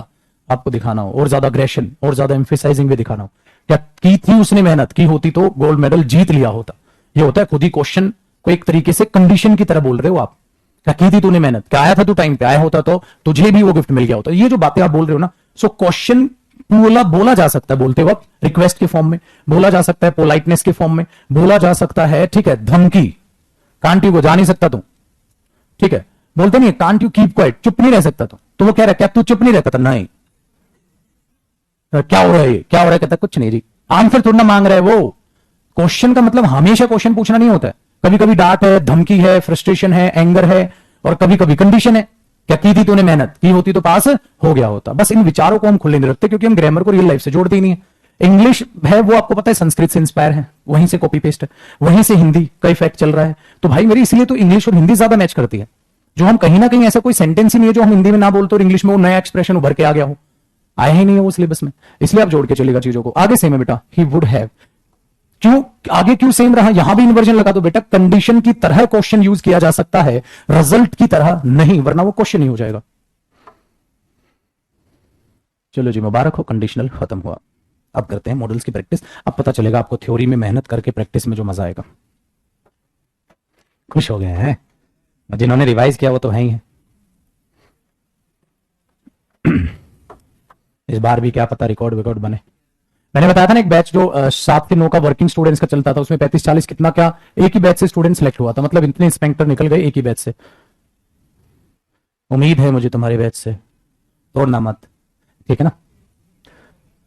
Speaker 1: आपको दिखाना हो, और ज्यादा अग्रेशन, और ज्यादा एम्फेसाइजिंग वे दिखाना हो। क्या की थी उसने मेहनत, की होती तो गोल्ड मेडल जीत लिया होता। ये होता है खुद ही क्वेश्चन को एक तरीके से कंडीशन की तरह बोल रहे हो आप। क्या की थी तूने मेहनत, क्या आया था तू टाइम पे, आया होता तो तुझे भी वो गिफ्ट मिल गया होता। ये जो बातें आप बोल रहे हो ना, सो क्वेश्चन बोला जा सकता है बोलते वक्त रिक्वेस्ट के फॉर्म में, बोला जा सकता है पोलाइटनेस के फॉर्म में, बोला जा सकता है, ठीक है, धमकी, कांट यू को जा नहीं सकता तू, ठीक है, बोलते नहीं कांट यू कीप क्वाइट, चुप नहीं रह सकता तो वो कह रहा है क्या तू चुप नहीं रहता था, नहीं क्या हो रहा है, क्या हो रहा है, कहता कुछ नहीं जी, आंसर थोड़ा ना मांग रहा है वो। क्वेश्चन का मतलब हमेशा क्वेश्चन पूछना नहीं होता है, कभी कभी डांट है, धमकी है, फ्रस्ट्रेशन है, एंगर है, और कभी कभी कंडीशन है। क्या की थी तूने मेहनत, की होती तो पास हो गया होता। बस इन विचारों को हम खुले नहीं रखते क्योंकि हम ग्रामर को रियल लाइफ से जोड़ते ही नहीं है। इंग्लिश है वो आपको पता है संस्कृत से इंस्पायर है, वहीं से कॉपी पेस्ट है, वहीं से हिंदी का इफेक्ट चल रहा है, तो भाई मेरी इसलिए तो इंग्लिश और हिंदी ज्यादा मैच करती है। जो हम कहीं ना कहीं ऐसा कोई सेंटेंस ही नहीं है जो हम हिंदी में ना बोलते और इंग्लिश में वो नया एक्सप्रेशन उभर के आ गया हो, आया ही नहीं है वो सिलेबस में, इसलिए आप जोड़ के चलेगा चीजों को। आगे सेम है बेटा, ही वुड हैव, क्यों आगे क्यों सेम रहा, यहां भी इन्वर्जन लगा दो बेटा, कंडीशन की तरह क्वेश्चन यूज किया जा सकता है, रिजल्ट की तरह नहीं, वरना वो क्वेश्चन ही हो जाएगा। चलो जी मुबारक हो, कंडीशनल खत्म हुआ। अब करते हैं मॉडल्स की प्रैक्टिस। अब पता चलेगा आपको थ्योरी में मेहनत करके प्रैक्टिस में जो मजा आएगा। खुश हो गए हैं जिन्होंने रिवाइज किया, वो तो है ही है। इस बार भी क्या पता रिकॉर्ड विकॉर्ड बने। मैंने बताया था ना एक बैच जो 7 से 9 का वर्किंग स्टूडेंट्स का चलता था, उसमें 35-40 कितना क्या एक ही बैच से स्टूडेंट सिलेक्ट हुआ था, मतलब इतने इंस्पेक्टर निकल गए एक ही बैच से। उम्मीद है मुझे तुम्हारे बैच से, तोड़ना मत, ठीक है ना।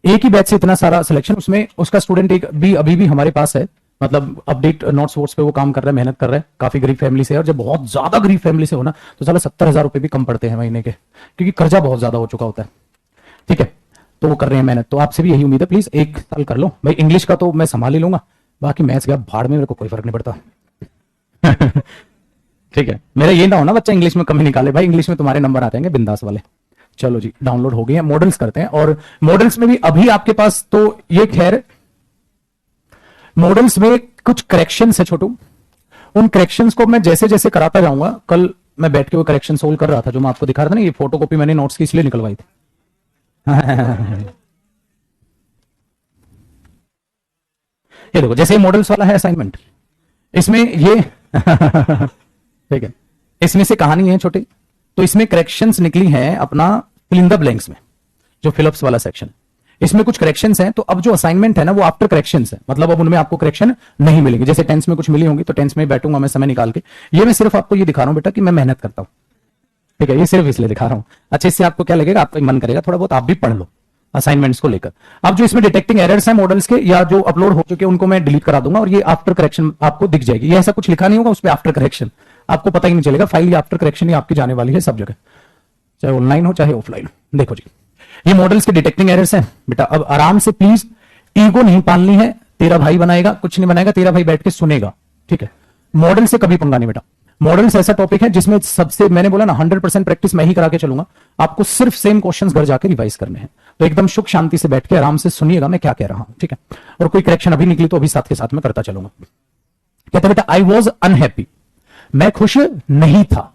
Speaker 1: एक ही बैच से इतना सारा सिलेक्शन, उसमें उसका स्टूडेंट एक भी अभी भी हमारे पास है, मतलब अपडेट नोट्स वोट्स पे वो काम कर रहा है, मेहनत कर रहा है, काफी गरीब फैमिली से है। और जब बहुत ज्यादा गरीब फैमिली से हो ना तो साला 70,000 रुपए भी कम पड़ते हैं महीने के, क्योंकि कर्जा बहुत ज्यादा हो चुका होता है, ठीक है। तो वो कर रहे हैं मेहनत, तो आपसे भी यही उम्मीद है, प्लीज 1 साल कर लो भाई। इंग्लिश का तो मैं संभाल ही लूंगा, बाकी मैथ्स का भाड़ में मेरे को कोई फर्क नहीं पड़ता। ठीक है, मेरा ये ना हो ना बच्चा इंग्लिश में कमी निकाले, भाई इंग्लिश में तुम्हारे नंबर आ जाएंगे बिंदास वाले। चलो जी डाउनलोड हो गई है, मॉडल्स करते हैं। और मॉडल्स में भी अभी आपके पास तो ये खैर मॉडल्स में कुछ करेक्शंस है छोटू, उन करेक्शंस को मैं जैसे जैसे कराता जाऊंगा। कल मैं बैठ के वो करेक्शन सोल्व कर रहा था जो मैं आपको दिखा रहा था ना, ये फोटोकॉपी मैंने नोट्स की इसलिए निकलवाई थी। ये देखो जैसे मॉडल्स वाला है असाइनमेंट, इसमें ये ठीक है, इसमें से कहानी है छोटी, तो इसमें करेक्शंस निकली हैं अपना फिल इन द ब्लैंक्स में, जो फिलअप्स वाला सेक्शन, इसमें कुछ करेक्शंस हैं। तो अब जो असाइनमेंट है ना वो आफ्टर करेक्शंस है, मतलब अब उनमें आपको करेक्शन नहीं मिलेंगे। जैसे टेंस में कुछ मिली होंगी तो टेंस में बैठूंगा मैं समय निकाल के, ये मैं सिर्फ आपको ये दिखा रहा हूं बेटा कि मैं मेहनत करता हूं, ठीक है, ये सिर्फ इसलिए दिखा रहा हूं। अच्छा इससे आपको क्या लगेगा, आपका मन करेगा थोड़ा बहुत आप भी पढ़ लो असाइनमेंट्स को लेकर। अब जो इसमें डिटेक्टिंग एरर्स हैं मॉडल्स के या जो अपलोड हो चुके हैं उनको मैं डिलीट करा दूंगा और ये आफ्टर करेक्शन आपको दिख जाएगी। ये ऐसा कुछ लिखा नहीं होगा उस पर आफ्टर करेक्शन, आपको पता ही नहीं चलेगा, फाइल ये आफ्टर करेक्शन ही आपकी जाने वाली है सब जगह, चाहे ऑनलाइन हो चाहे ऑफलाइन। देखो जी ये मॉडल्स के डिटेक्टिंग एरर्स हैं बेटा। अब आराम से प्लीज, ईगो नहीं पालनी है, तेरा भाई बनाएगा कुछ नहीं बनाएगा, तेरा भाई बैठ के सुनेगा, ठीक है। मॉडल से कभी पंगा नहीं बेटा, मॉडल्स ऐसा टॉपिक है जिसमें सबसे मैंने बोला ना 100% प्रैक्टिस मैं ही करा के चलूंगा, आपको सिर्फ सेम क्वेश्चंस घर जाके रिवाइज करने हैं। तो एकदम सुख शांति से बैठ के आराम से सुनिएगा मैं क्या कह रहा हूं, ठीक है। और कोई करेक्शन अभी निकली तो अभी साथ के साथ में करता चलूंगा। कहता बेटा आई वॉज अनहैप्पी, मैं खुश नहीं था,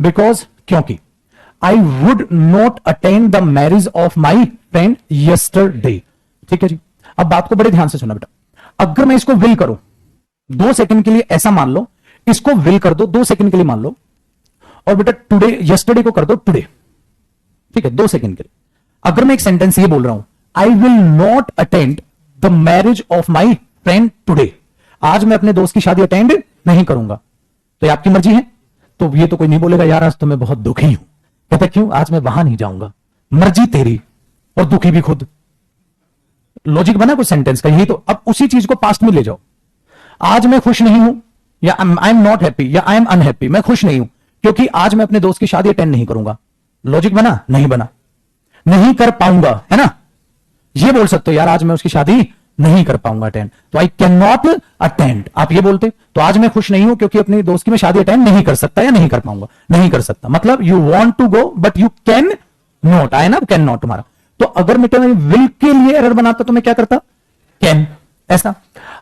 Speaker 1: बिकॉज क्योंकि आई would not attend the marriage of my friend yesterday, ठीक है जी। अब बात को बड़े ध्यान से सुना बेटा, अगर मैं इसको विल करूं 2 सेकंड के लिए, ऐसा मान लो इसको विल कर दो 2 सेकंड के लिए मान लो, और बेटा टुडे यस्टरडे को कर दो टुडे, ठीक है 2 सेकंड के लिए। अगर मैं एक सेंटेंस ये बोल रहा हूं I will not attend the marriage of my friend today, आज मैं अपने दोस्त की शादी अटेंड नहीं करूंगा, तो ये आपकी मर्जी है। तो ये तो कोई नहीं बोलेगा यार आज तो मैं बहुत दुखी हूं, कहता क्यों, आज मैं वहां नहीं जाऊंगा, मर्जी तेरी और दुखी भी खुद। लॉजिक बना कुछ सेंटेंस का, यही तो। अब उसी चीज को पास्ट में ले जाओ, आज मैं खुश नहीं हूं या आई एम नॉट हैप्पी या आई एम अनहैप्पी, मैं खुश नहीं हूं क्योंकि आज मैं अपने दोस्त की शादी अटेंड नहीं करूंगा। लॉजिक बना, नहीं बना, नहीं कर पाऊंगा, है ना। ये बोल सकते हो यार आज मैं उसकी शादी नहीं कर पाऊंगा अटेंड, तो आई कैन नॉट अटेंड, आप ये बोलते तो आज मैं खुश नहीं हूं क्योंकि अपने दोस्त की मैं शादी अटेंड नहीं कर सकता या नहीं कर पाऊंगा, नहीं कर सकता, मतलब you want to go but you can not, I ना कैन नॉट तुम्हारा। तो अगर मैं विल के लिए एरर बनाता तो मैं क्या करता, कैन, ऐसा।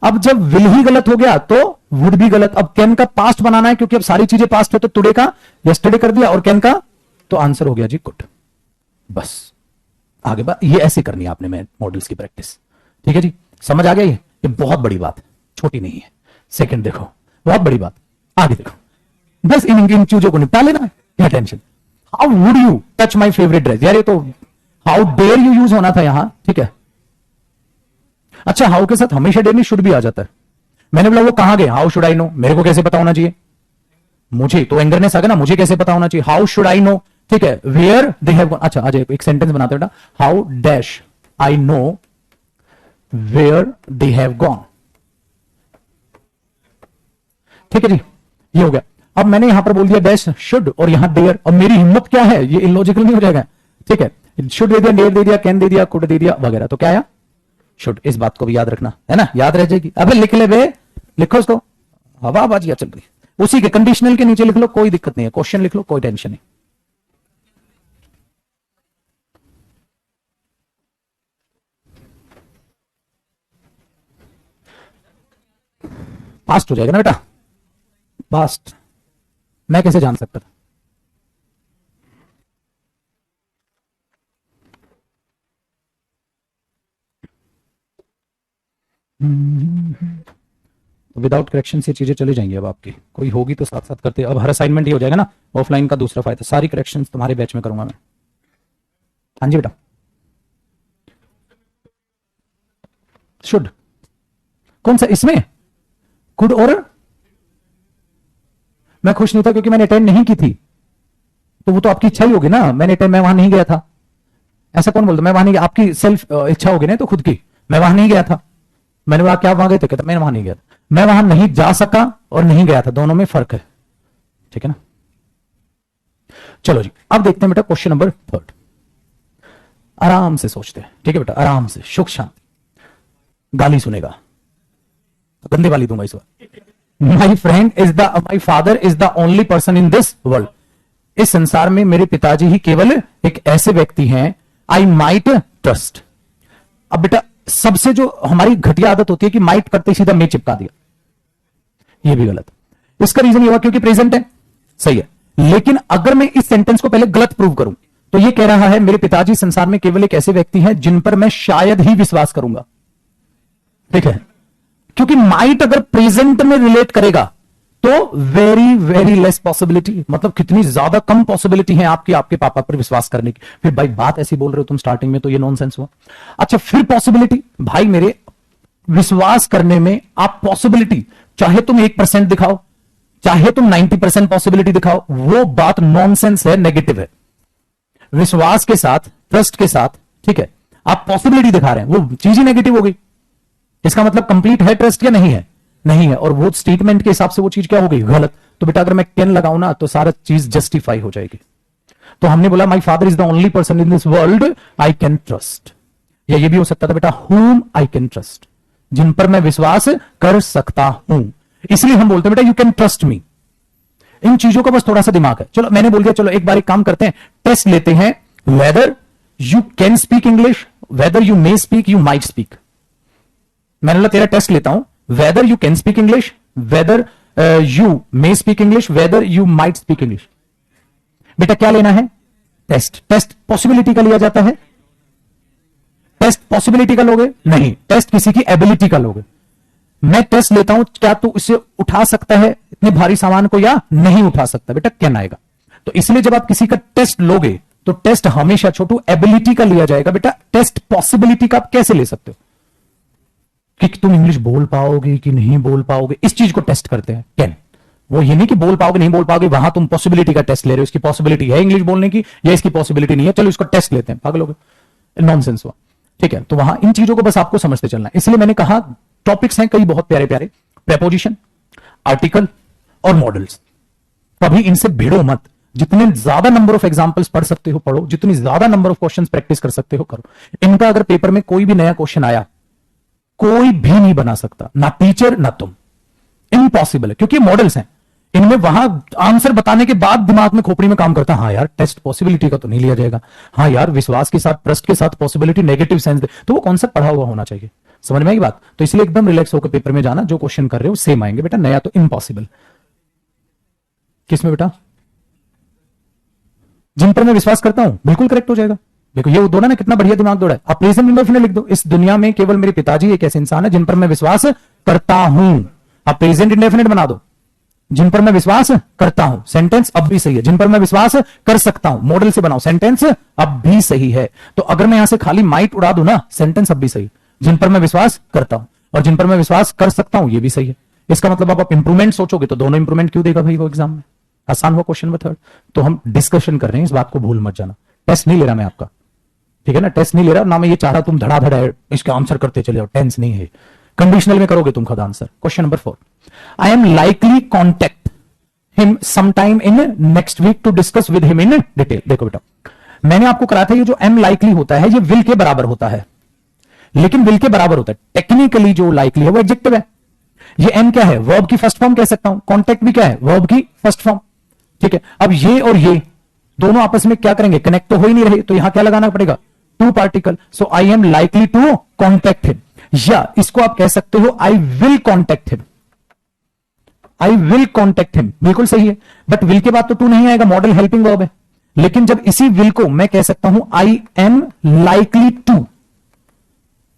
Speaker 1: अब जब विल ही गलत हो गया तो वुड भी गलत। अब कैन का पास्ट बनाना है क्योंकि अब सारी चीजें पास्ट है, तो टुडे का यस्टरडे कर दिया और कैन का, तो आंसर हो गया जी गुड। बस आगे बात ये ऐसे करनी है आपने मैं मॉडल्स की प्रैक्टिस, ठीक है जी। समझ आ गया ये बहुत बड़ी बात है, छोटी नहीं है। सेकंड देखो बहुत बड़ी बात, आगे देखो बस इन चीजों को निपटा लेना है। Tension. How would you touch my favourite dress, यार ये तो हाउ डेयर यू यूज होना था यहां, ठीक है। अच्छा, हाउ के साथ हमेशा डेयर नहीं शुड भी आ जाता है। मैंने बोला वो कहां गए, हाउ शुड आई नो, मेरे को कैसे पता होना चाहिए, मुझे तो एंगरनेस आ गया ना, मुझे कैसे पता होना चाहिए, हाउ शुड आई नो, ठीक है। वेयर दे हैव, अच्छा आज एक सेंटेंस बनाते बेटा, how dash I know where they have gone, ठीक है जी, ये हो गया। अब मैंने यहां पर बोल दिया डैश शुड और यहां देयर, और मेरी हिम्मत क्या है, ये इलॉजिकल नहीं हो जाएगा, ठीक है। शुड दे दिया, डेयर दे दिया, कैन दे दिया, कुड दे दिया वगैरह, तो क्या आया शुड। इस बात को भी याद रखना है ना, याद रह जाएगी। अबे लिख ले बे, लिखो उसको, हवाबाजी चल रही, उसी के कंडीशनल के नीचे लिख लो, कोई दिक्कत नहीं है, क्वेश्चन लिख लो, कोई टेंशन नहीं। पास्ट हो जाएगा ना बेटा, पास्ट मैं कैसे जान सकता था। विदाउट करेक्शन से चीजें चली जाएंगी। अब आपकी कोई होगी तो साथ साथ करते, अब हर असाइनमेंट ही हो जाएगा ना, ऑफलाइन का दूसरा फायदा, सारी करेक्शंस तुम्हारे बैच में करूंगा मैं। हाँ जी बेटा, शुड कौन सा इसमें, कुड और मैं खुश नहीं था क्योंकि मैंने अटेंड नहीं की थी, तो वो तो आपकी इच्छा ही होगी ना, मैं वहां नहीं गया था, ऐसा कौन बोलता, मैं वहां नहीं गया, आपकी सेल्फ इच्छा होगी ना, तो खुद की, मैं वहां नहीं गया था। मैंने बोला क्या वहां गए थे, कहता मैं वहां नहीं गया था। मैं वहां नहीं जा सका और नहीं गया था, दोनों में फर्क है, ठीक है ना। चलो जी, अब देखते हैं बेटा क्वेश्चन नंबर 3। आराम से सोचते हैं, ठीक है बेटा, आराम से, सुख शांति। गाली सुनेगा, गंदे वाली दूंगा इस बार। My friend is the, my father is the only person in this world, इस संसार में मेरे पिताजी ही केवल एक ऐसे व्यक्ति हैं, आई माइट ट्रस्ट। अब बेटा सबसे जो हमारी घटिया आदत होती है कि माइट करते ही सीधा में चिपका दिया, ये भी गलत। इसका रीजन ये हुआ क्योंकि प्रेजेंट है, सही है, लेकिन अगर मैं इस सेंटेंस को पहले गलत प्रूव करूं तो ये कह रहा है मेरे पिताजी संसार में केवल एक ऐसे व्यक्ति हैं जिन पर मैं शायद ही विश्वास करूंगा, ठीक है। क्योंकि माइट अगर प्रेजेंट में रिलेट करेगा तो वेरी वेरी लेस पॉसिबिलिटी, मतलब कितनी ज्यादा कम पॉसिबिलिटी है आपकी आपके पापा पर विश्वास करने की। फिर भाई बात ऐसी बोल रहे हो तुम स्टार्टिंग में, तो ये नॉनसेंस हुआ। अच्छा फिर पॉसिबिलिटी, भाई मेरे विश्वास करने में आप पॉसिबिलिटी चाहे तुम 1% दिखाओ, चाहे तुम 90% पॉसिबिलिटी दिखाओ, वो बात नॉनसेंस है, नेगेटिव है। विश्वास के साथ, ट्रस्ट के साथ, ठीक है, आप पॉसिबिलिटी दिखा रहे हैं, वो चीज ही नेगेटिव हो गई। इसका मतलब कंप्लीट है ट्रस्ट या नहीं है, नहीं है, और वो स्टेटमेंट के हिसाब से वो चीज क्या हो गई, गलत। तो बेटा अगर मैं कैन लगाऊं ना तो सारा चीज जस्टिफाई हो जाएगी। तो हमने बोला माई father is the only person in this world I can trust, या ये भी हो सकता था बेटा whom आई कैन ट्रस्ट, जिन पर मैं विश्वास कर सकता हूं। इसलिए हम बोलते हैं बेटा यू कैन ट्रस्ट मी। इन चीजों का बस थोड़ा सा दिमाग है। चलो मैंने बोल दिया, चलो एक बार एक काम करते हैं, टेस्ट लेते हैं, whether you can speak English, whether you may speak, you might speak. मैंने बोला तेरा टेस्ट लेता हूं, whether you can speak English, whether you may speak English, whether you might speak English. बेटा क्या लेना है, टेस्ट। टेस्ट पॉसिबिलिटी का लिया जाता है, टेस्ट पॉसिबिलिटी का लोगे नहीं, टेस्ट किसी की एबिलिटी का लोगे। मैं टेस्ट लेता हूं, क्या तू इसे उठा सकता है इतने भारी सामान को या नहीं उठा सकता, बेटा कैन आएगा। तो इसलिए जब आप किसी का टेस्ट लोगे तो टेस्ट हमेशा छोटू एबिलिटी का लिया जाएगा। बेटा टेस्ट पॉसिबिलिटी का आप कैसे ले सकते हो कि तुम इंग्लिश बोल पाओगे कि नहीं बोल पाओगे, इस चीज को टेस्ट करते हैं कैन। वो ये नहीं कि बोल पाओगे नहीं बोल पाओगे, वहां तुम पॉसिबिलिटी का टेस्ट ले रहे हो, इसकी पॉसिबिलिटी है इंग्लिश बोलने की या इसकी पॉसिबिलिटी नहीं है, चलो इसको टेस्ट लेते हैं, पागल हो गए, नॉनसेंस हुआ, ठीक है। तो वहां इन चीजों को बस आपको समझते चलना है। इसलिए मैंने कहा टॉपिक्स हैं कई बहुत प्यारे प्यारे, प्रेपोजिशन, आर्टिकल और मॉडल्स। कभी इनसे भिड़ो मत, जितने ज्यादा नंबर ऑफ एग्जांपल्स पढ़ सकते हो पढ़ो, जितनी ज्यादा नंबर ऑफ क्वेश्चंस प्रैक्टिस कर सकते हो करो। इनका अगर पेपर में कोई भी नया क्वेश्चन आया, कोई भी नहीं बना सकता, ना टीचर ना तुम, इम्पॉसिबल है, क्योंकि मॉडल्स हैं। इनमें वहां आंसर बताने के बाद दिमाग में खोपड़ी में काम करता है, हाँ यार टेस्ट पॉसिबिलिटी का तो नहीं लिया जाएगा, हाँ यार विश्वास के साथ ट्रस्ट के साथ पॉसिबिलिटी नेगेटिव सेंस दे, तो वो कॉन्सेप्ट पढ़ा हुआ होना चाहिए। समझ में आई बात? तो इसलिए एकदम रिलैक्स होकर पेपर में जाना, जो क्वेश्चन कर रहे हो सेम आएंगे बेटा, नया तो इम्पॉसिबल। किसमें बेटा? जिन पर मैं विश्वास करता हूं, बिल्कुल करेक्ट हो जाएगा। देखो ये दौड़ा ना, कितना बढ़िया दिमाग दौड़ा है। आप प्रेजेंट इंडेफिनिट लिख दो, इस दुनिया में केवल मेरे पिताजी एक ऐसे इंसान है जिन पर मैं विश्वास करता हूं। आप प्रेजेंट इंडेफिनिट बना दो, जिन पर मैं विश्वास करता हूं, सेंटेंस अब भी सही है। जिन पर मैं विश्वास कर सकता हूं, मॉडल से बनाओ, सेंटेंस अब भी सही है। तो अगर मैं यहां से खाली माइट उड़ा दूं ना, सेंटेंस अब भी सही। जिन पर मैं विश्वास करता हूं और जिन पर मैं विश्वास कर सकता हूं, ये भी सही है। इसका मतलब आप इंप्रूवमेंट सोचोगे तो दोनों इंप्रूवमेंट क्यों देगा भाई वो एग्जाम में? आसान हुआ क्वेश्चन नंबर 3। तो हम डिस्कशन कर रहे हैं, इस बात को भूल मत जाना। टेस्ट नहीं ले रहा मैं आपका, ठीक है ना? टेस्ट नहीं ले रहा ना, मैं ये चाह रहा तुम धड़ाधड़ है इसके आंसर करते चले जाओ, टेंस नहीं है। कंडीशनल में करोगे तुम खुद answer. Question number 4, I am likely contact him sometime in next week to discuss with him in detail. देखो बेटा, मैंने आपको कराया था ये जो एम लाइकली होता है ये विल के बराबर होता है, लेकिन विल के बराबर होता है। टेक्निकली जो लाइकली है वो एडजेक्टिव है। ये एम क्या है? वर्ब की फर्स्ट फॉर्म कह सकता हूं। कॉन्टेक्ट भी क्या है? वर्ब की फर्स्ट फॉर्म, ठीक है। अब ये और ये दोनों आपस में क्या करेंगे? कनेक्ट तो हो ही नहीं रहे, तो यहां क्या लगाना पड़ेगा? To particle. So I am likely to contact him, या इसको आप कह सकते हो I will contact him. I will contact him बिल्कुल सही है, बट विल के बाद तो टू नहीं आएगा, मॉडल हेल्पिंग वर्ब है। लेकिन जब इसी विल को मैं कह सकता हूं I am likely to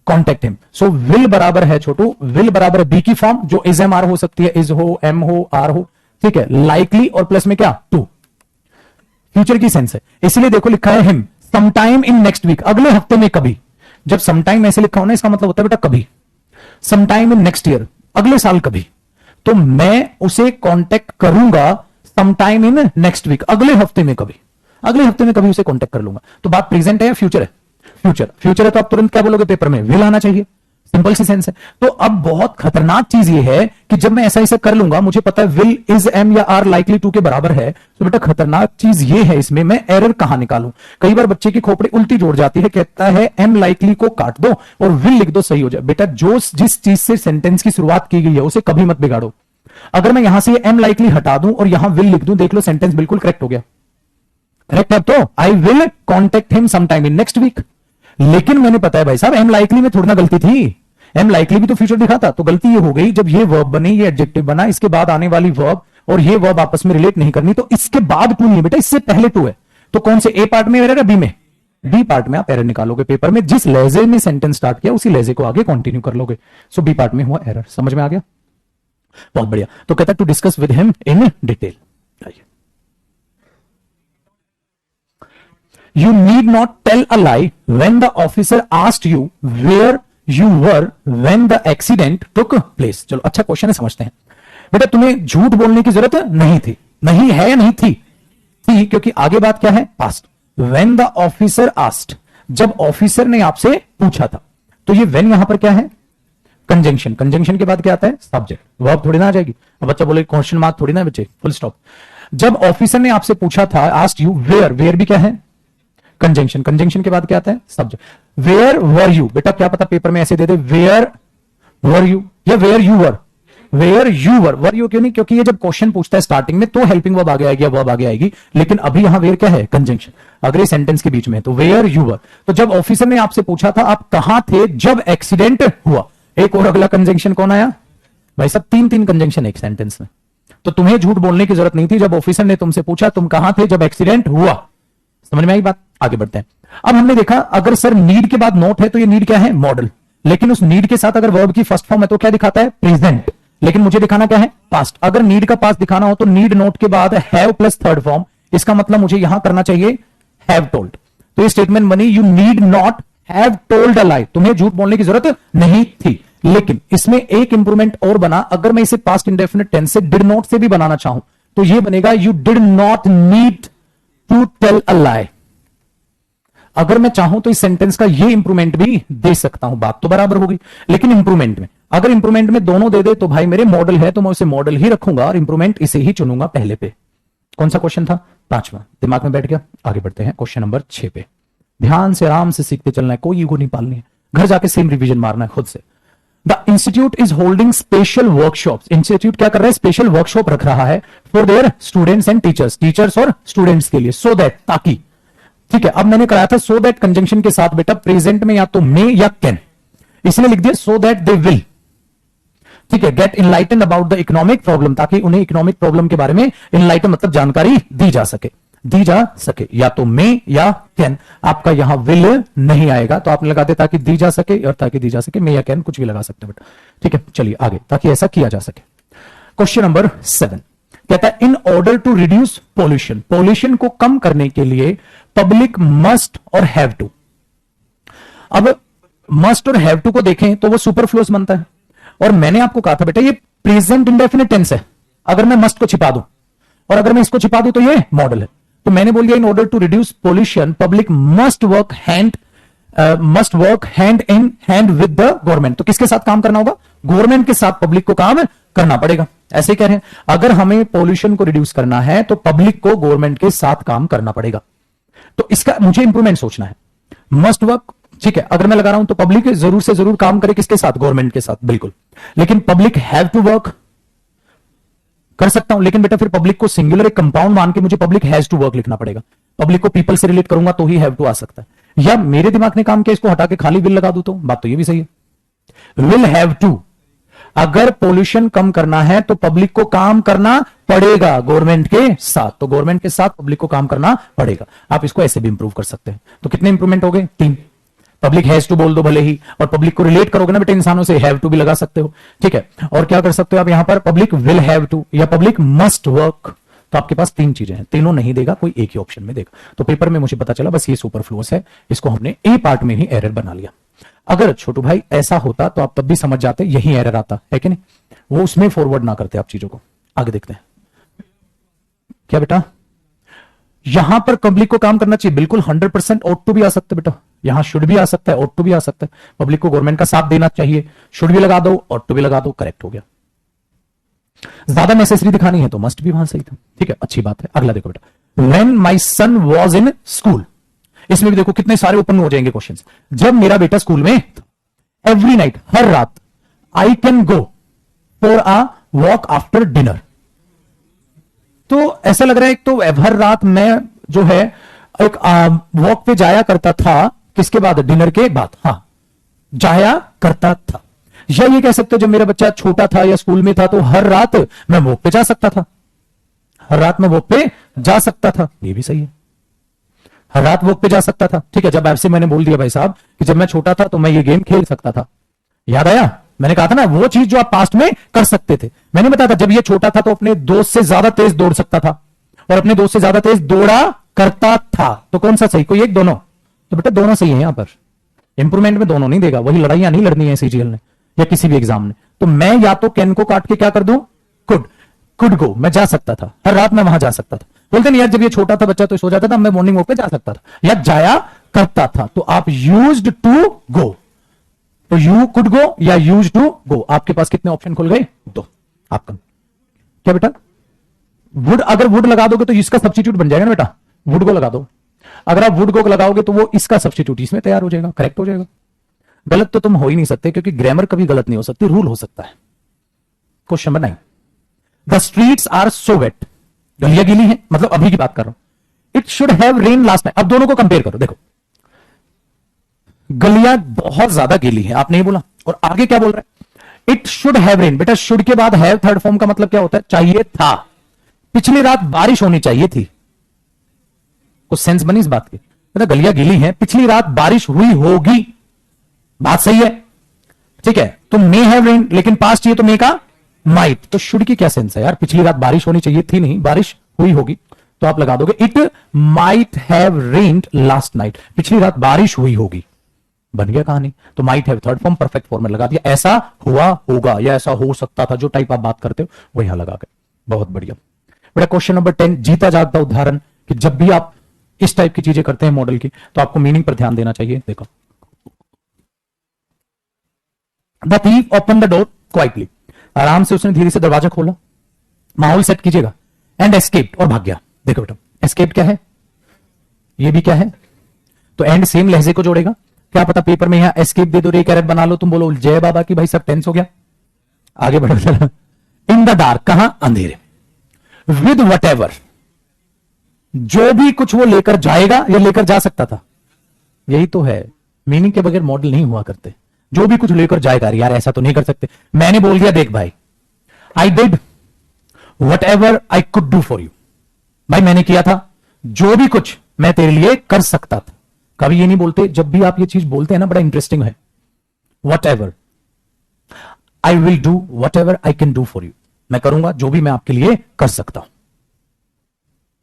Speaker 1: contact him. So will बराबर है छोटू, विल बराबर है बी की फॉर्म जो इज एम आर हो सकती है, इज हो, एम हो, आर हो, ठीक है। लाइकली और प्लस में क्या? टू, फ्यूचर की सेंस है। इसलिए देखो लिखा है him sometime in next week, अगले हफ्ते में कभी। जब समटाइम ऐसे लिखा हो ना, इसका मतलब होता है बेटा कभी। समटाइम इन नेक्स्ट ईयर, अगले साल कभी। तो मैं उसे कांटेक्ट करूंगा समटाइम इन नेक्स्ट वीक, अगले हफ्ते में कभी। अगले हफ्ते में कभी उसे कांटेक्ट कर लूंगा। तो बात प्रेजेंट है या फ्यूचर है? फ्यूचर। फ्यूचर है तो आप तुरंत क्या बोलोगे पेपर में? विल आना चाहिए, सिंपल सी सेंस है। तो अब बहुत खतरनाक चीज ये है कि जब मैं ऐसा ऐसा कर लूंगा, मुझे पता है विल इज एम या आर लाइकली टू के बराबर है, तो बेटा खतरनाक चीज ये है इसमें मैं एरर कहां निकालूं। कई बार बच्चे की खोपड़ी उल्टी जोड़ जाती है, कहता है एम लाइकली को काट दो और विल लिख दो, सही हो जाए। बेटा जो जिस चीज से सेंटेंस की शुरुआत की गई है उसे कभी मत बिगाड़ो। अगर मैं यहां से एम लाइकली हटा दूं और यहां विल लिख दूं, देख लो सेंटेंस बिल्कुल करेक्ट हो गया। करेक्ट है तो I will contact him sometime in next week. लेकिन मैंने पता है भाई साहब एम लाइकली में थोड़ी ना गलती थी, एम लाइकली भी तो फ्यूचर दिखाता। तो गलती ये हो गई जब ये वर्ब बनी, ये एडजेक्टिव बना, इसके बाद आने वाली वर्ब और ये वर्ब आपस में रिलेट नहीं करनी, तो इसके बाद टू नहीं बेटा, इससे पहले टू है। तो कौन से ए पार्ट में एरर है? बी में। बी पार्ट में आप एरर निकालोगे पेपर में, जिस लहजे में सेंटेंस स्टार्ट किया उसी लहजे को आगे कंटिन्यू कर लोगे। सो बी पार्ट में हुआ एरर। समझ में आ गया? बहुत बढ़िया। तो कहता है to discuss with him in detail. You need not tell a lie when the officer asked you where you were when the accident took place. चलो अच्छा क्वेश्चन है, समझते हैं। बेटा तुम्हें झूठ बोलने की जरूरत नहीं थी, नहीं है या नहीं थी? थी, क्योंकि आगे बात क्या है? Past. When the officer asked, जब ऑफिसर ने आपसे पूछा था, तो ये when यहां पर क्या है? कंजंक्शन। कंजंक्शन के बाद क्या आता है? सब्जेक्ट। वर्ब थोड़ी ना आ जाएगी। अब बच्चा बोले क्वेश्चन मार्क थोड़ी ना बच्चे, फुल स्टॉप। जब ऑफिसर ने आपसे पूछा था, आस्क्ड यू वेयर, वेयर भी क्या है? कंजंक्शन। कंजंक्शन के बाद क्या आता है? सब्जेक्ट। वेयर वर यू, बेटा क्या पता पेपर में ऐसे दे दे वेयर वर यू या where you were. Where you were you क्यों नहीं? क्योंकि ये जब क्वेश्चन पूछता है स्टार्टिंग में तो हेल्पिंग वर्ब आगे आएगी या वर्ब आगे आएगी, लेकिन अभी यहां वेयर क्या है? कंजंक्शन। अगले सेंटेंस के बीच में, तो वेयर यू वर। तो जब ऑफिसर ने आपसे पूछा था आप कहां थे जब एक्सीडेंट हुआ, एक और अगला कंजंक्शन कौन आया भाई साहब? तीन तीन कंजंक्शन एक सेंटेंस में। तो तुम्हें झूठ बोलने की जरूरत नहीं थी जब ऑफिसर ने तुमसे पूछा तुम कहां थे जब एक्सीडेंट हुआ। समझ में आई बात? आगे बढ़ते हैं। अब हमने देखा अगर सर नीड के बाद नोट है तो ये नीड क्या है? मॉडल। लेकिन उस नीड के साथ अगर वर्ब की फर्स्ट फॉर्म है तो क्या दिखाता है? प्रेजेंट। लेकिन मुझे दिखाना क्या है? पास्ट। अगर नीड का पास्ट दिखाना हो तो नीड नोट के बाद हैव प्लस थर्ड फॉर्म, इसका मतलब मुझे यहां करना चाहिए हैव टोल्ड। तो ये स्टेटमेंट बनी you need not have told a lie, तुम्हें झूठ बोलने की जरूरत नहीं थी। लेकिन इसमें एक इंप्रूवमेंट और बना, अगर मैं इसे पास्ट इंडेफिनिट टेंस से डिड नॉट से भी बनाना चाहूं तो ये बनेगा you did not need to tell a lie. अगर मैं चाहूं तो इस सेंटेंस का ये इंप्रूवमेंट भी दे सकता हूं, बात तो बराबर होगी। लेकिन इंप्रूवमेंट में, अगर इंप्रूवमेंट में दोनों दे दे तो भाई मेरे मॉडल है तो मैं उसे मॉडल ही रखूंगा और इंप्रूवमेंट इसे ही चुनूंगा पहले पे। कौन सा क्वेश्चन था? पांचवा। दिमाग में बैठ गया? आगे बढ़ते हैं क्वेश्चन नंबर 6 पे। ध्यान से आराम से सीखते चलना है, कोई ईगो नहीं पालनी है, घर जाके सेम रिवीजन मारना है खुद से। The institute is holding special workshops. Institute क्या कर रहा है? स्पेशल वर्कशॉप रख रहा है for their students and teachers, teachers और स्टूडेंट्स के लिए। सो दैट, ताकि, ठीक है। अब मैंने कराया था सो दैट कंजंक्शन के साथ बेटा प्रेजेंट में या तो मे या कैन, इसलिए लिख दिया सो दैट दे विल, ठीक है, get enlighten about the economic problem, ताकि उन्हें इकोनॉमिक प्रॉब्लम के बारे में इनलाइटन मतलब जानकारी दी जा सके, दी जा सके। या तो मे या कैन, आपका यहां विल नहीं आएगा तो आपने लगा दे ताकि दी जा सके, और ताकि दी जा सके मे या कैन कुछ भी लगा सकते हैं बेटा, ठीक है। चलिए आगे, ताकि ऐसा किया जा सके। क्वेश्चन नंबर 7, कहता है in order to reduce pollution, pollution को कम करने के लिए पब्लिक मस्ट और हैव टू। अब मस्ट और हैव टू को देखें तो वो सुपरफ्लूअस बनता है, और मैंने आपको कहा था बेटा ये प्रेजेंट इंडेफिनिट टेंस है। अगर मैं मस्ट को छिपा दूं और अगर मैं इसको छिपा दूं तो ये मॉडल है। तो मैंने बोल दिया in order to reduce pollution public must work hand in hand with the government. तो किसके साथ काम करना होगा? गवर्नमेंट के साथ पब्लिक को काम करना पड़ेगा। ऐसे कह रहे हैं अगर हमें पॉल्यूशन को रिड्यूस करना है तो पब्लिक को गवर्नमेंट के साथ काम करना पड़ेगा। तो इसका मुझे इंप्रूवमेंट सोचना है। मस्ट वर्क, ठीक है, अगर मैं लगा रहा हूं तो पब्लिक जरूर से जरूर काम करे किसके साथ? गवर्नमेंट के साथ, बिल्कुल। लेकिन पब्लिक हैव टू वर्क कर सकता हूं, लेकिन बेटा फिर पब्लिक को सिंगुलर एक कंपाउंड मान के मुझे पब्लिक हैज टू वर्क लिखना पड़ेगा। पब्लिक को पीपल से रिलेट करूंगा तो ही हैव टू आ सकता है। या मेरे दिमाग ने काम किया इसको हटा के खाली विल लगा दूं तो बात तो ये भी सही है। विल हैव टू, अगर पोल्यूशन कम करना है तो पब्लिक को काम करना पड़ेगा गवर्नमेंट के साथ, तो गवर्नमेंट के साथ पब्लिक को काम करना पड़ेगा। आप इसको ऐसे भी इंप्रूव कर सकते हैं। तो कितने इंप्रूवमेंट हो गए? 3। पब्लिक हैज टू बोल दो भले ही, और पब्लिक को रिलेट करोगे ना बेटे इंसानों से, हैव टू भी लगा सकते हो, ठीक है। और क्या कर सकते हो आप यहां पर? पब्लिक विल हैव टू या पब्लिक मस्ट वर्क। तो आपके पास 3 चीजें हैं, तीनों नहीं देगा, कोई एक ही ऑप्शन में देगा। तो पेपर में मुझे पता चला बस ये सुपरफ्लुअस है, इसको हमने ए पार्ट में ही एरर बना लिया। अगर छोटू भाई ऐसा होता तो आप तब भी समझ जाते, यही एरर आता है कि नहीं, वो उसमें फॉरवर्ड ना करते आप चीजों को। आगे देखते हैं क्या बेटा, यहां पर पब्लिक को काम करना चाहिए, बिल्कुल 100%। ऑट टू भी आ सकता है बेटा, यहां शुड भी आ सकता है, ऑट टू भी आ सकता है। पब्लिक को गवर्नमेंट का साथ देना चाहिए, शुड भी लगा दो, ऑट टू भी लगा दो, करेक्ट हो गया। ज्यादा नेसेसरी दिखानी है तो मस्ट भी वहां सही था, ठीक है, अच्छी बात है। अगला देखो बेटा, when my son was in school, इसमें भी देखो कितने सारे ओपन हो जाएंगे क्वेश्चंस। जब मेरा बेटा स्कूल में, एवरी नाइट, हर रात, I can go for a walk after dinner. तो ऐसा लग रहा है एक तो हर रात मैं जो है एक वॉक पे जाया करता था, किसके बाद? डिनर के बाद, हाँ जाया करता था। या ये कह सकते हो जब मेरा बच्चा छोटा था या स्कूल में था तो हर रात मैं वॉक पे जा सकता था, हर रात मैं वॉक पे जा सकता था, ये भी सही है, हर रात वॉक पे जा सकता था, ठीक है। जब आपसे मैंने बोल दिया भाई साहब कि जब मैं छोटा था तो मैं ये गेम खेल सकता था, याद आया? मैंने कहा था ना वो चीज जो आप पास्ट में कर सकते थे। मैंने बताया था जब ये छोटा था तो अपने दोस्त से ज्यादा तेज दौड़ सकता था और अपने दोस्त से ज्यादा तेज दौड़ा करता था। तो कौन सा सही? कोई एक, दोनों? तो बेटा दोनों सही है, यहां पर इंप्रूवमेंट में दोनों नहीं देगा, वही लड़ाइयां नहीं लड़नी है सीजीएल ने या किसी भी एग्जाम ने। तो मैं या तो कैन को काट के क्या कर दूं? कुड गो, मैं जा सकता था, हर रात मैं वहां जा सकता था। बोलते नहीं यार जब ये छोटा था बच्चा तो सो जाता था, मैं मॉर्निंग वॉक पे जा सकता था या जाया करता था। तो आप यूज्ड टू गो, तो यू कुड गो या यूज टू गो। आपके पास कितने ऑप्शन खुल गए? 2 आपका। क्या बेटा? वुड, अगर वुड लगा दोगे तो इसका सब्स्टिट्यूट बन जाएगा ना बेटा, वुड को लगा दो। अगर आप वुड को लगाओगे तो वो इसका सब्स्टिट्यूट इसमें तैयार हो जाएगा, करेक्ट हो जाएगा। गलत तो तुम हो ही नहीं सकते क्योंकि ग्रामर कभी गलत नहीं हो सकती, रूल हो सकता है। Question number 9, the streets are so wet, गलियां गीली हैं, मतलब अभी की बात कर रहा हूं। It should have rain last night. अब दोनों को कंपेयर करो, देखो गलियां बहुत ज्यादा गीली है, आपने ये बोला, और आगे क्या बोल रहा है? It should have rain. बेटा शुड के बाद हैव थर्ड फॉर्म का मतलब क्या होता है? चाहिए था। पिछली रात बारिश होनी चाहिए थी, कुछ सेंस बनी इस बात की? बेटा गलियां गीली हैं, पिछली रात बारिश हुई होगी, बात सही है, ठीक है। तो मे हैव रेन, लेकिन पास्ट चाहिए तो मे का माइट। तो शुड की क्या सेंस है यार? पिछली रात बारिश होनी चाहिए थी, नहीं बारिश हुई होगी, तो आप लगा दोगे it might have rained last night, पिछली रात बारिश हुई होगी, बन गया कहानी। तो might have third form perfect form में लगा दिया, ऐसा हुआ होगा या ऐसा हो सकता था, जो टाइप आप बात करते हो वो यहां लगा गए। बहुत बढ़िया बेटा। क्वेश्चन नंबर 10, जीता जागता उदाहरण, कि जब भी आप इस टाइप की चीजें करते हैं मॉडल की तो आपको मीनिंग पर ध्यान देना चाहिए। देखो, the thief open the door quietly, आराम से उसने धीरे से दरवाजा खोला, माहौल सेट कीजिएगा, एंड एस्केप्ड, और भाग गया। देखो बेटा एस्केप क्या है, ये भी क्या है, तो एंड सेम लहजे को जोड़ेगा। क्या पता पेपर में यहां एस्केप दे दो, एक कैरेट बना लो, तुम बोलो जय बाबा की भाई सब टेंस हो गया। आगे बढ़ो जरा। इन द डार्क, कहां? अंधेरे। विद वट एवर, जो भी कुछ वो लेकर जाएगा या लेकर जा सकता था, यही तो है, मीनिंग के बगैर मॉडल नहीं हुआ करते। जो भी कुछ लेकर जाएगा, यार ऐसा तो नहीं कर सकते। मैंने बोल दिया देख भाई, I did what ever I could do for you, भाई मैंने किया था जो भी कुछ मैं तेरे लिए कर सकता था। कभी ये नहीं बोलते, जब भी आप ये चीज बोलते हैं ना बड़ा इंटरेस्टिंग है, what ever I will do what ever I can do for you. मैं करूंगा जो भी मैं आपके लिए कर सकता हूं।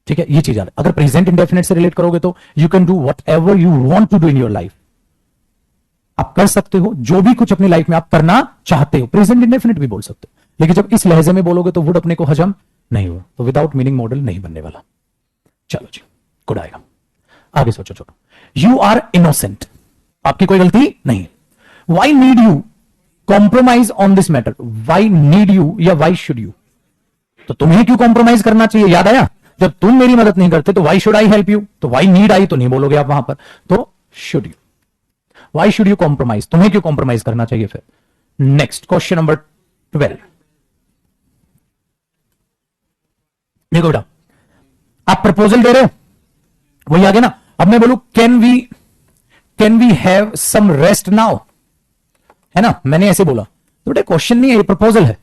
Speaker 1: ठीक है, ये चीज है। अगर प्रेजेंट इंडेफिनिट से रिलेट करोगे तो you can do whatever you want to do in your life. आप कर सकते हो जो भी कुछ अपनी लाइफ में आप करना चाहते हो। प्रेजेंट इंडेफिनिट भी बोल सकते हो, लेकिन जब इस लहजे में बोलोगे तो वुड अपने को हजम नहीं हुआ, तो विदाउट मीनिंग मॉडल नहीं बनने वाला। चलो जी, गुड आएगा। आगे सोचो छोटो। यू आर इनोसेंट, आपकी कोई गलती नहीं। Why need you compromise on this matter? Why need you या वाई शुड यू? तो तुम्हें क्यों कॉम्प्रोमाइज करना चाहिए? याद आया, जब तुम मेरी मदद नहीं करते तो why should I help you. तो वाई नीड आई तो नहीं बोलोगे आप वहां पर, तो should you. Y should you compromise? तुम्हें क्यों कॉम्प्रोमाइज करना चाहिए फिर? Next question number 12। देखो बेटा, आप प्रपोजल दे रहे हो, वही आगे ना। अब मैं बोलू can we have some rest now, है ना, मैंने ऐसे बोला तो बेटा क्वेश्चन नहीं है, ये प्रपोजल है।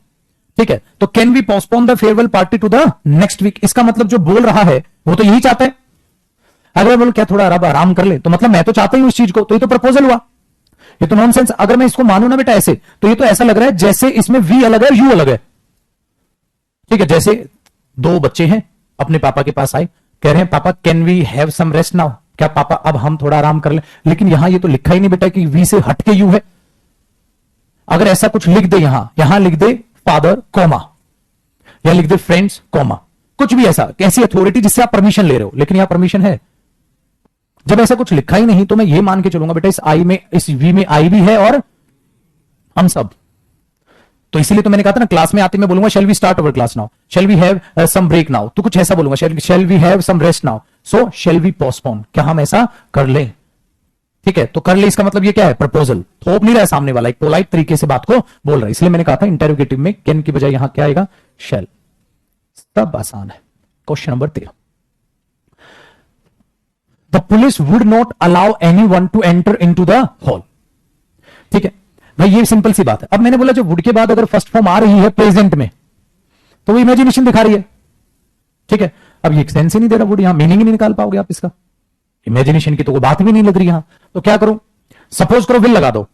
Speaker 1: ठीक है, तो can we postpone the farewell party to the next week? इसका मतलब जो बोल रहा है वो तो यही चाहता है। अगर बोलो क्या थोड़ा आराम कर ले, तो मतलब मैं तो चाहता ही उस चीज को, तो ये तो प्रपोजल हुआ। ये तो नॉनसेंस। अगर मैं इसको मानू ना बेटा ऐसे, तो ये तो ऐसा लग रहा है जैसे इसमें वी अलग है, यू अलग है। ठीक है, जैसे दो बच्चे हैं अपने पापा के पास आए, कह रहे हैं पापा can we have some rest now? क्या पापा अब हम थोड़ा आराम कर ले? लेकिन यहां ये तो लिखा ही नहीं बेटा कि वी से हटके यू है। अगर ऐसा कुछ लिख दे, यहां लिख दे फादर कॉमा, या लिख दे फ्रेंड्स कॉमा, कुछ भी ऐसा, कैसी अथॉरिटी जिससे आप परमिशन ले रहे हो, लेकिन यहां परमिशन है। जब ऐसा कुछ लिखा ही नहीं तो मैं ये मान के चलूंगा बेटा इस आई में, इस वी में आई भी है और हम सब। तो इसीलिए तो मैंने कहा था ना, क्लास में आते मैं बोलूंगा shall we start our class now, shall we have some break now, तो कुछ ऐसा बोलूंगा, shall we have some rest now, so shall we postpone, क्या हम ऐसा कर ले? ठीक है, तो कर ले इसका मतलब ये क्या है? प्रपोजल। थोप नहीं रहा है सामने वाला, एक पोलाइट तरीके से बात को बोल रहा है। इसलिए मैंने कहा था इंटेरोगेटिव में कैन की बजाय यहां क्या आएगा? शेल। सब आसान है। Question number 13। The police would not allow anyone to enter into the hall. ठीक है भाई, ये सिंपल सी बात है। अब मैंने बोला जो वुड के बाद अगर फर्स्ट फॉर्म आ रही है प्रेजेंट में, तो वो इमेजिनेशन दिखा रही है। ठीक है, अब ये सेंस ही नहीं दे रहा वुड, यहां मीनिंग ही नहीं निकाल पाओगे आप इसका। इमेजिनेशन की तो कोई बात भी नहीं लग रही यहां, तो क्या करूं? सपोज करो विल लगा दो।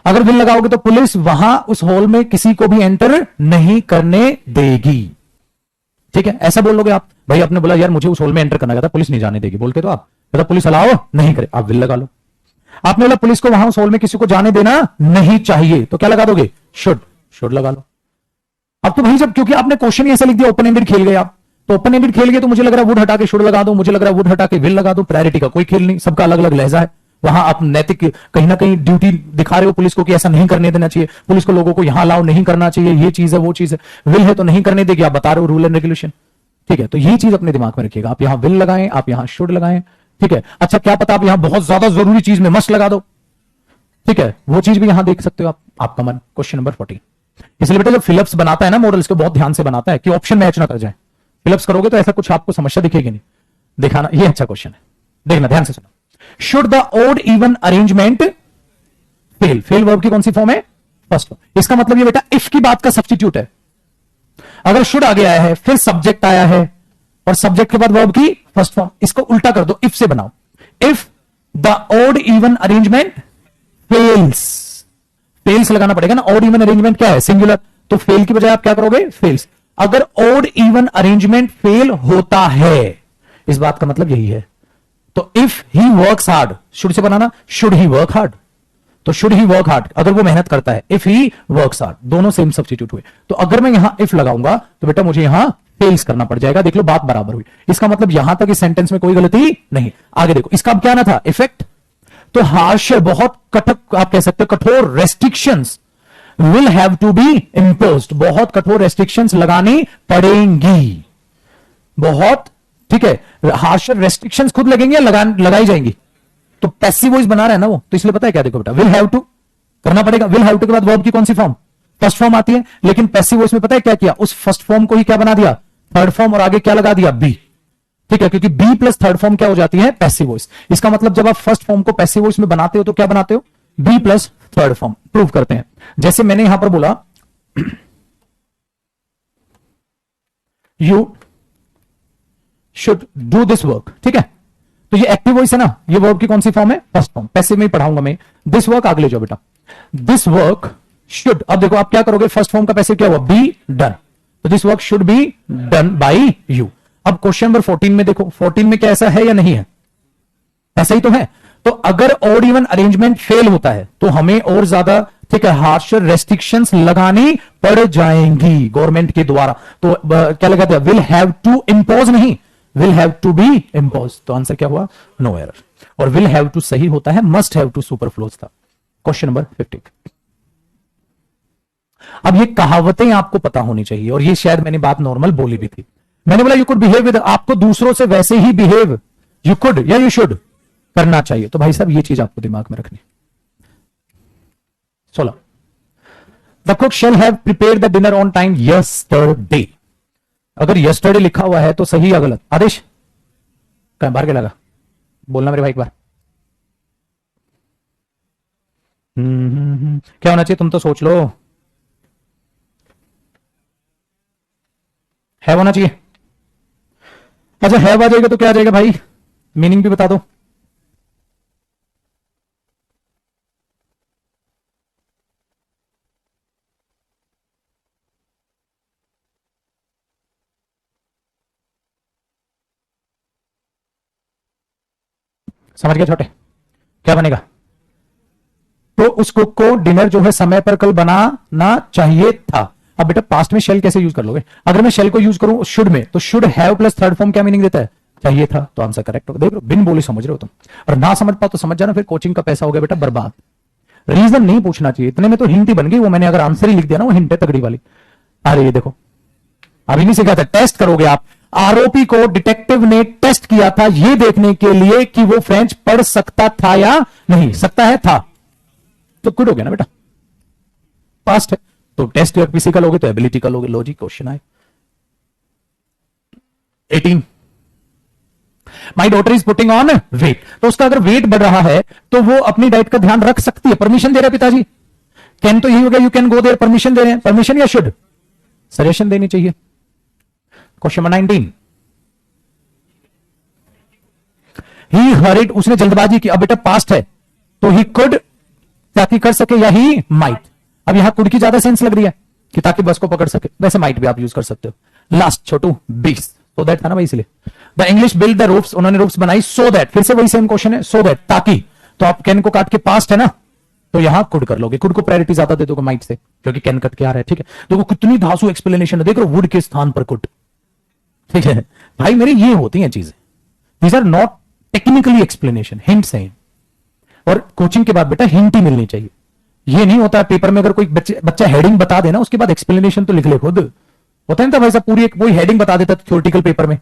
Speaker 1: अगर विल लगाओगे तो पुलिस वहां उस हॉल में किसी को भी एंटर नहीं करने देगी। ठीक है, ऐसा बोल लोगे आप। भाई आपने बोला यार मुझे उस हॉल में एंटर करना था, पुलिस नहीं जाने देगी, बोलते तो आप मतलब पुलिस अलाउ नहीं करे, आप विल लगा लो। आपने बोला पुलिस को वहां उस हॉल में किसी को जाने देना नहीं चाहिए, तो क्या लगा दोगे? शुड लगा लो। अब तो भाई जब, क्योंकि आपने क्वेश्चन ऐसा लिख दिया, ओपन एंडेड खेल गए आप, तो ओपन एंडेड खेल गए तो मुझे लग रहा है वुड हटा के शुड लगा दो, मुझे लग रहा है वुड हटा के विल लगा दो। प्रायोरिटी का कोई खेल नहीं, सबका अलग अलग लहजा है। वहां आप नैतिक कहीं ना कहीं ड्यूटी दिखा रहे हो पुलिस को कि ऐसा नहीं करने देना चाहिए, पुलिस को लोगों को यहां अलाउ नहीं करना चाहिए, ये चीज है वो चीज है। विल है तो नहीं करने देगी, आप बता रहे हो रूल एंड रेगुलेशन। ठीक है, तो ये चीज अपने दिमाग में रखिएगा। आप यहां विल लगाएं, आप यहां शुड लगाएं। ठीक है, अच्छा क्या पता आप यहां बहुत ज्यादा जरूरी चीज में मस्ट लगा दो। ठीक है, वो चीज भी यहां देख सकते हो आप, आपका मन। Question number 14। इसलिए बेटा जब फिलिप्स बनाता है ना मॉडल, इसको बहुत ध्यान से बनाता है कि ऑप्शन मैच ना कर जाए। फिलिप्स करोगे तो ऐसा कुछ आपको समस्या दिखेगी नहीं। दिखाना, ये अच्छा क्वेश्चन है, देखना ध्यान से सुनो। Should the odd even arrangement fail? Fail verb की कौन सी फॉर्म है? First form. इसका मतलब ये बेटा इफ की बात का सब्स्टिट्यूट है। अगर शुड आगे आया है, फिर सब्जेक्ट आया है, और सब्जेक्ट के बाद वर्ब की फर्स्ट फॉर्म, इसको उल्टा कर दो, इफ से बनाओ। If the odd even arrangement fails, fails लगाना पड़ेगा ना। ऑड इवन अरेंजमेंट क्या है? सिंगुलर, तो फेल की बजाय आप क्या करोगे? फेल्स। अगर ऑड इवन अरेंजमेंट फेल होता है, इस बात का मतलब यही है। तो if he works hard, should say banana, should he work hard, तो शुड ही वर्क हार्ड, अगर वो मेहनत करता है। इफ ही वर्क्स हार्ड, दोनों सेम सब्स्टिट्यूट हुए। तो अगर मैं यहां इफ लगाऊंगा तो बेटा मुझे यहां फेल्स करना पड़ जाएगा। देख लो बात बराबर हुई। इसका मतलब यहां तक इस सेंटेंस में कोई गलती नहीं। आगे देखो, इसका अब क्या ना था? इफेक्ट। तो हार्श, बहुत कठोर, आप कह सकते हो कठोर restrictions will have to be imposed, बहुत कठोर रेस्ट्रिक्शंस लगानी पड़ेंगी, बहुत। ठीक है, हार्शर रेस्ट्रिक्शंस खुद लगेंगे या लगाई जाएंगी? तो पैसिव वॉइस बना रहा है ना वो, तो इसलिए पता है क्या, देखो बेटा विल हैव टू करना पड़ेगा। विल हैव टू के बाद वर्ब की कौन सी फॉर्म? फर्स्ट फॉर्म आती है। लेकिन पैसिव वॉइस में पता है क्या किया? उस फर्स्ट फॉर्म को ही क्या बना दिया? थर्ड फॉर्म, और आगे क्या लगा दिया? बी। ठीक है, क्योंकि बी प्लस थर्ड फॉर्म क्या हो जाती है? Passive voice. इसका मतलब जब आप फर्स्ट फॉर्म को पैसिव वॉइस में बनाते हो तो क्या बनाते हो? Be plus third form. Prove करते हैं। जैसे मैंने यहां पर बोला you should do this work. ठीक है, तो ये एक्टिव वॉइस है ना, ये वर्ब की कौन सी फॉर्म है? First form. पैसिव में ही पढ़ाऊंगा मैं। दिस वर्क आगे ले जाओ बेटा। This work should. अब देखो आप क्या करोगे, फर्स्ट फॉर्म का पैसिव क्या हुआ, बी डन, तो this work should be done by you. अब क्वेश्चन नंबर 14 में देखो, 14 में क्या ऐसा है या नहीं है, ऐसा ही तो है। तो अगर ऑड इवन अरेंजमेंट फेल होता है तो हमें और ज्यादा, ठीक है, हार्श रेस्ट्रिक्शंस लगानी पड़ जाएंगी गवर्नमेंट के द्वारा। तो क्या लगाते हैं, विल हैव टू इंपोज, नहीं will have to be impose. तो आंसर क्या हुआ, नो एरर। और विल हैव टू सही होता है, मस्ट हैव टू सुपरफ्लोज था। Question number 15। अब ये कहावतें आपको पता होनी चाहिए, और ये शायद मैंने बात नॉर्मल बोली भी थी। मैंने बोला यू कुड बिहेव विद, आपको दूसरों से वैसे ही बिहेव यू कुड या यू शुड करना चाहिए। तो भाई साहब ये चीज आपको दिमाग में रखनी। 16, the cook shall have prepared the dinner on time yesterday. अगर यस्टरडे लिखा हुआ है तो सही या गलत, आदेश कहीं बाहर क्या लगा, बोलना मेरे भाई एक बार। क्या होना चाहिए, तुम तो सोच लो, है होना चाहिए। अच्छा है आ जाएगा तो क्या आ जाएगा भाई, मीनिंग भी बता दो। समझ गए छोटे, क्या बनेगा, तो उस कुक को डिनर जो है समय पर कल बनाना चाहिए था। अब बेटा पास्ट में शेल कैसे यूज कर लोगे, अगर मैं शेल को यूज करूं शुड में, तो should have plus third form क्या मीनिंग देता है, चाहिए था। तो आंसर करेक्ट होगा। देख लो बिन बोले समझ रहे हो तुम, और ना समझ पाओ तो समझ जाना, फिर कोचिंग का पैसा हो गया बेटा बर्बाद। रीजन नहीं पूछना चाहिए, इतने में तो हिंट ही बन गई वो, मैंने अगर आंसर ही लिख दिया ना, वो हिंट है तगड़ी वाली। अरे ये देखो अभी नहीं सीखा था, टेस्ट करोगे आप। आरोपी को डिटेक्टिव ने टेस्ट किया था ये देखने के लिए कि वो फ्रेंच पढ़ सकता था या नहीं, सकता है था, तो गुड हो गया ना बेटा, पास्ट है। तो टेस्ट जब किसी का लोगे तो एबिलिटी का लोगे, लॉजिक क्वेश्चन आए। 18, my daughter is putting on weight, तो उसका अगर वेट बढ़ रहा है तो वो अपनी डाइट का ध्यान रख सकती है, परमिशन दे रहा है पिताजी। कैन तो यही हो गया, you can go there, permission दे रहे हैं, परमिशन या शुड, सजेशन देनी चाहिए। क्वेश्चन नंबर 19, ही हरिड, उसने जल्दबाजी की। अब बेटा पास्ट है तो ही कुड, ताकि कर सके, या ही माइट। अब यहां कुड की ज्यादा सेंस लग रही है कि ताकि बस को पकड़ सके, वैसे माइट भी आप यूज कर सकते हो। लास्ट छोटू 20, सो दैट था ना भाई, इसलिए the English build the ropes, उन्होंने रोप्स बनाई, सो दैट, फिर से वही सेम क्वेश्चन है, सो दैट ताकि, तो आप कैन को काट के पास्ट है ना, तो यहां कुड कर लोगे, कुड को प्रायोरिटी ज्यादा दे दोगे माइट से, क्योंकि कैन कट के आ रहा है। ठीक है, देखो कितनी धांसू एक्सप्लेनेशन है, देख रहे हो, वुड के स्थान पर कुड। ठीक है भाई मेरे, ये होती हैं चीजें, these are not technically explanation, hints हैं। और कोचिंग के बाद बेटा हिंट ही मिलनी चाहिए। ये नहीं होता पेपर में अगर कोई बच्चा हेडिंग बता देना उसके बाद एक्सप्लेनेशन तो लिख ले खुद, होता है ना भाई साहब, पूरी एक वही हेडिंग बता देता था थ्योरेटिकल पेपर में,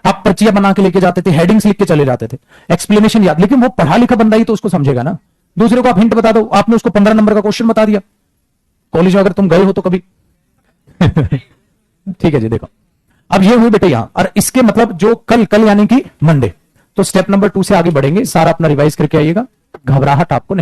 Speaker 1: आप पर्चियां बना के लेके जाते थे, हेडिंग्स लिख के चले जाते थे, एक्सप्लेनेशन याद, लेकिन वो पढ़ा लिखा बंदा ही तो उसको समझेगा ना। दूसरे को आप हिंट बता दो, आपने उसको 15 नंबर का क्वेश्चन बता दिया, कॉलेज में अगर तुम गए हो तो कभी ठीक है जी, देखो अब ये हुई बेटे यहां, और इसके मतलब जो कल यानी कि मंडे, तो स्टेप नंबर 2 से आगे बढ़ेंगे, सारा अपना रिवाइज करके आइएगा, घबराहट आपको नहीं।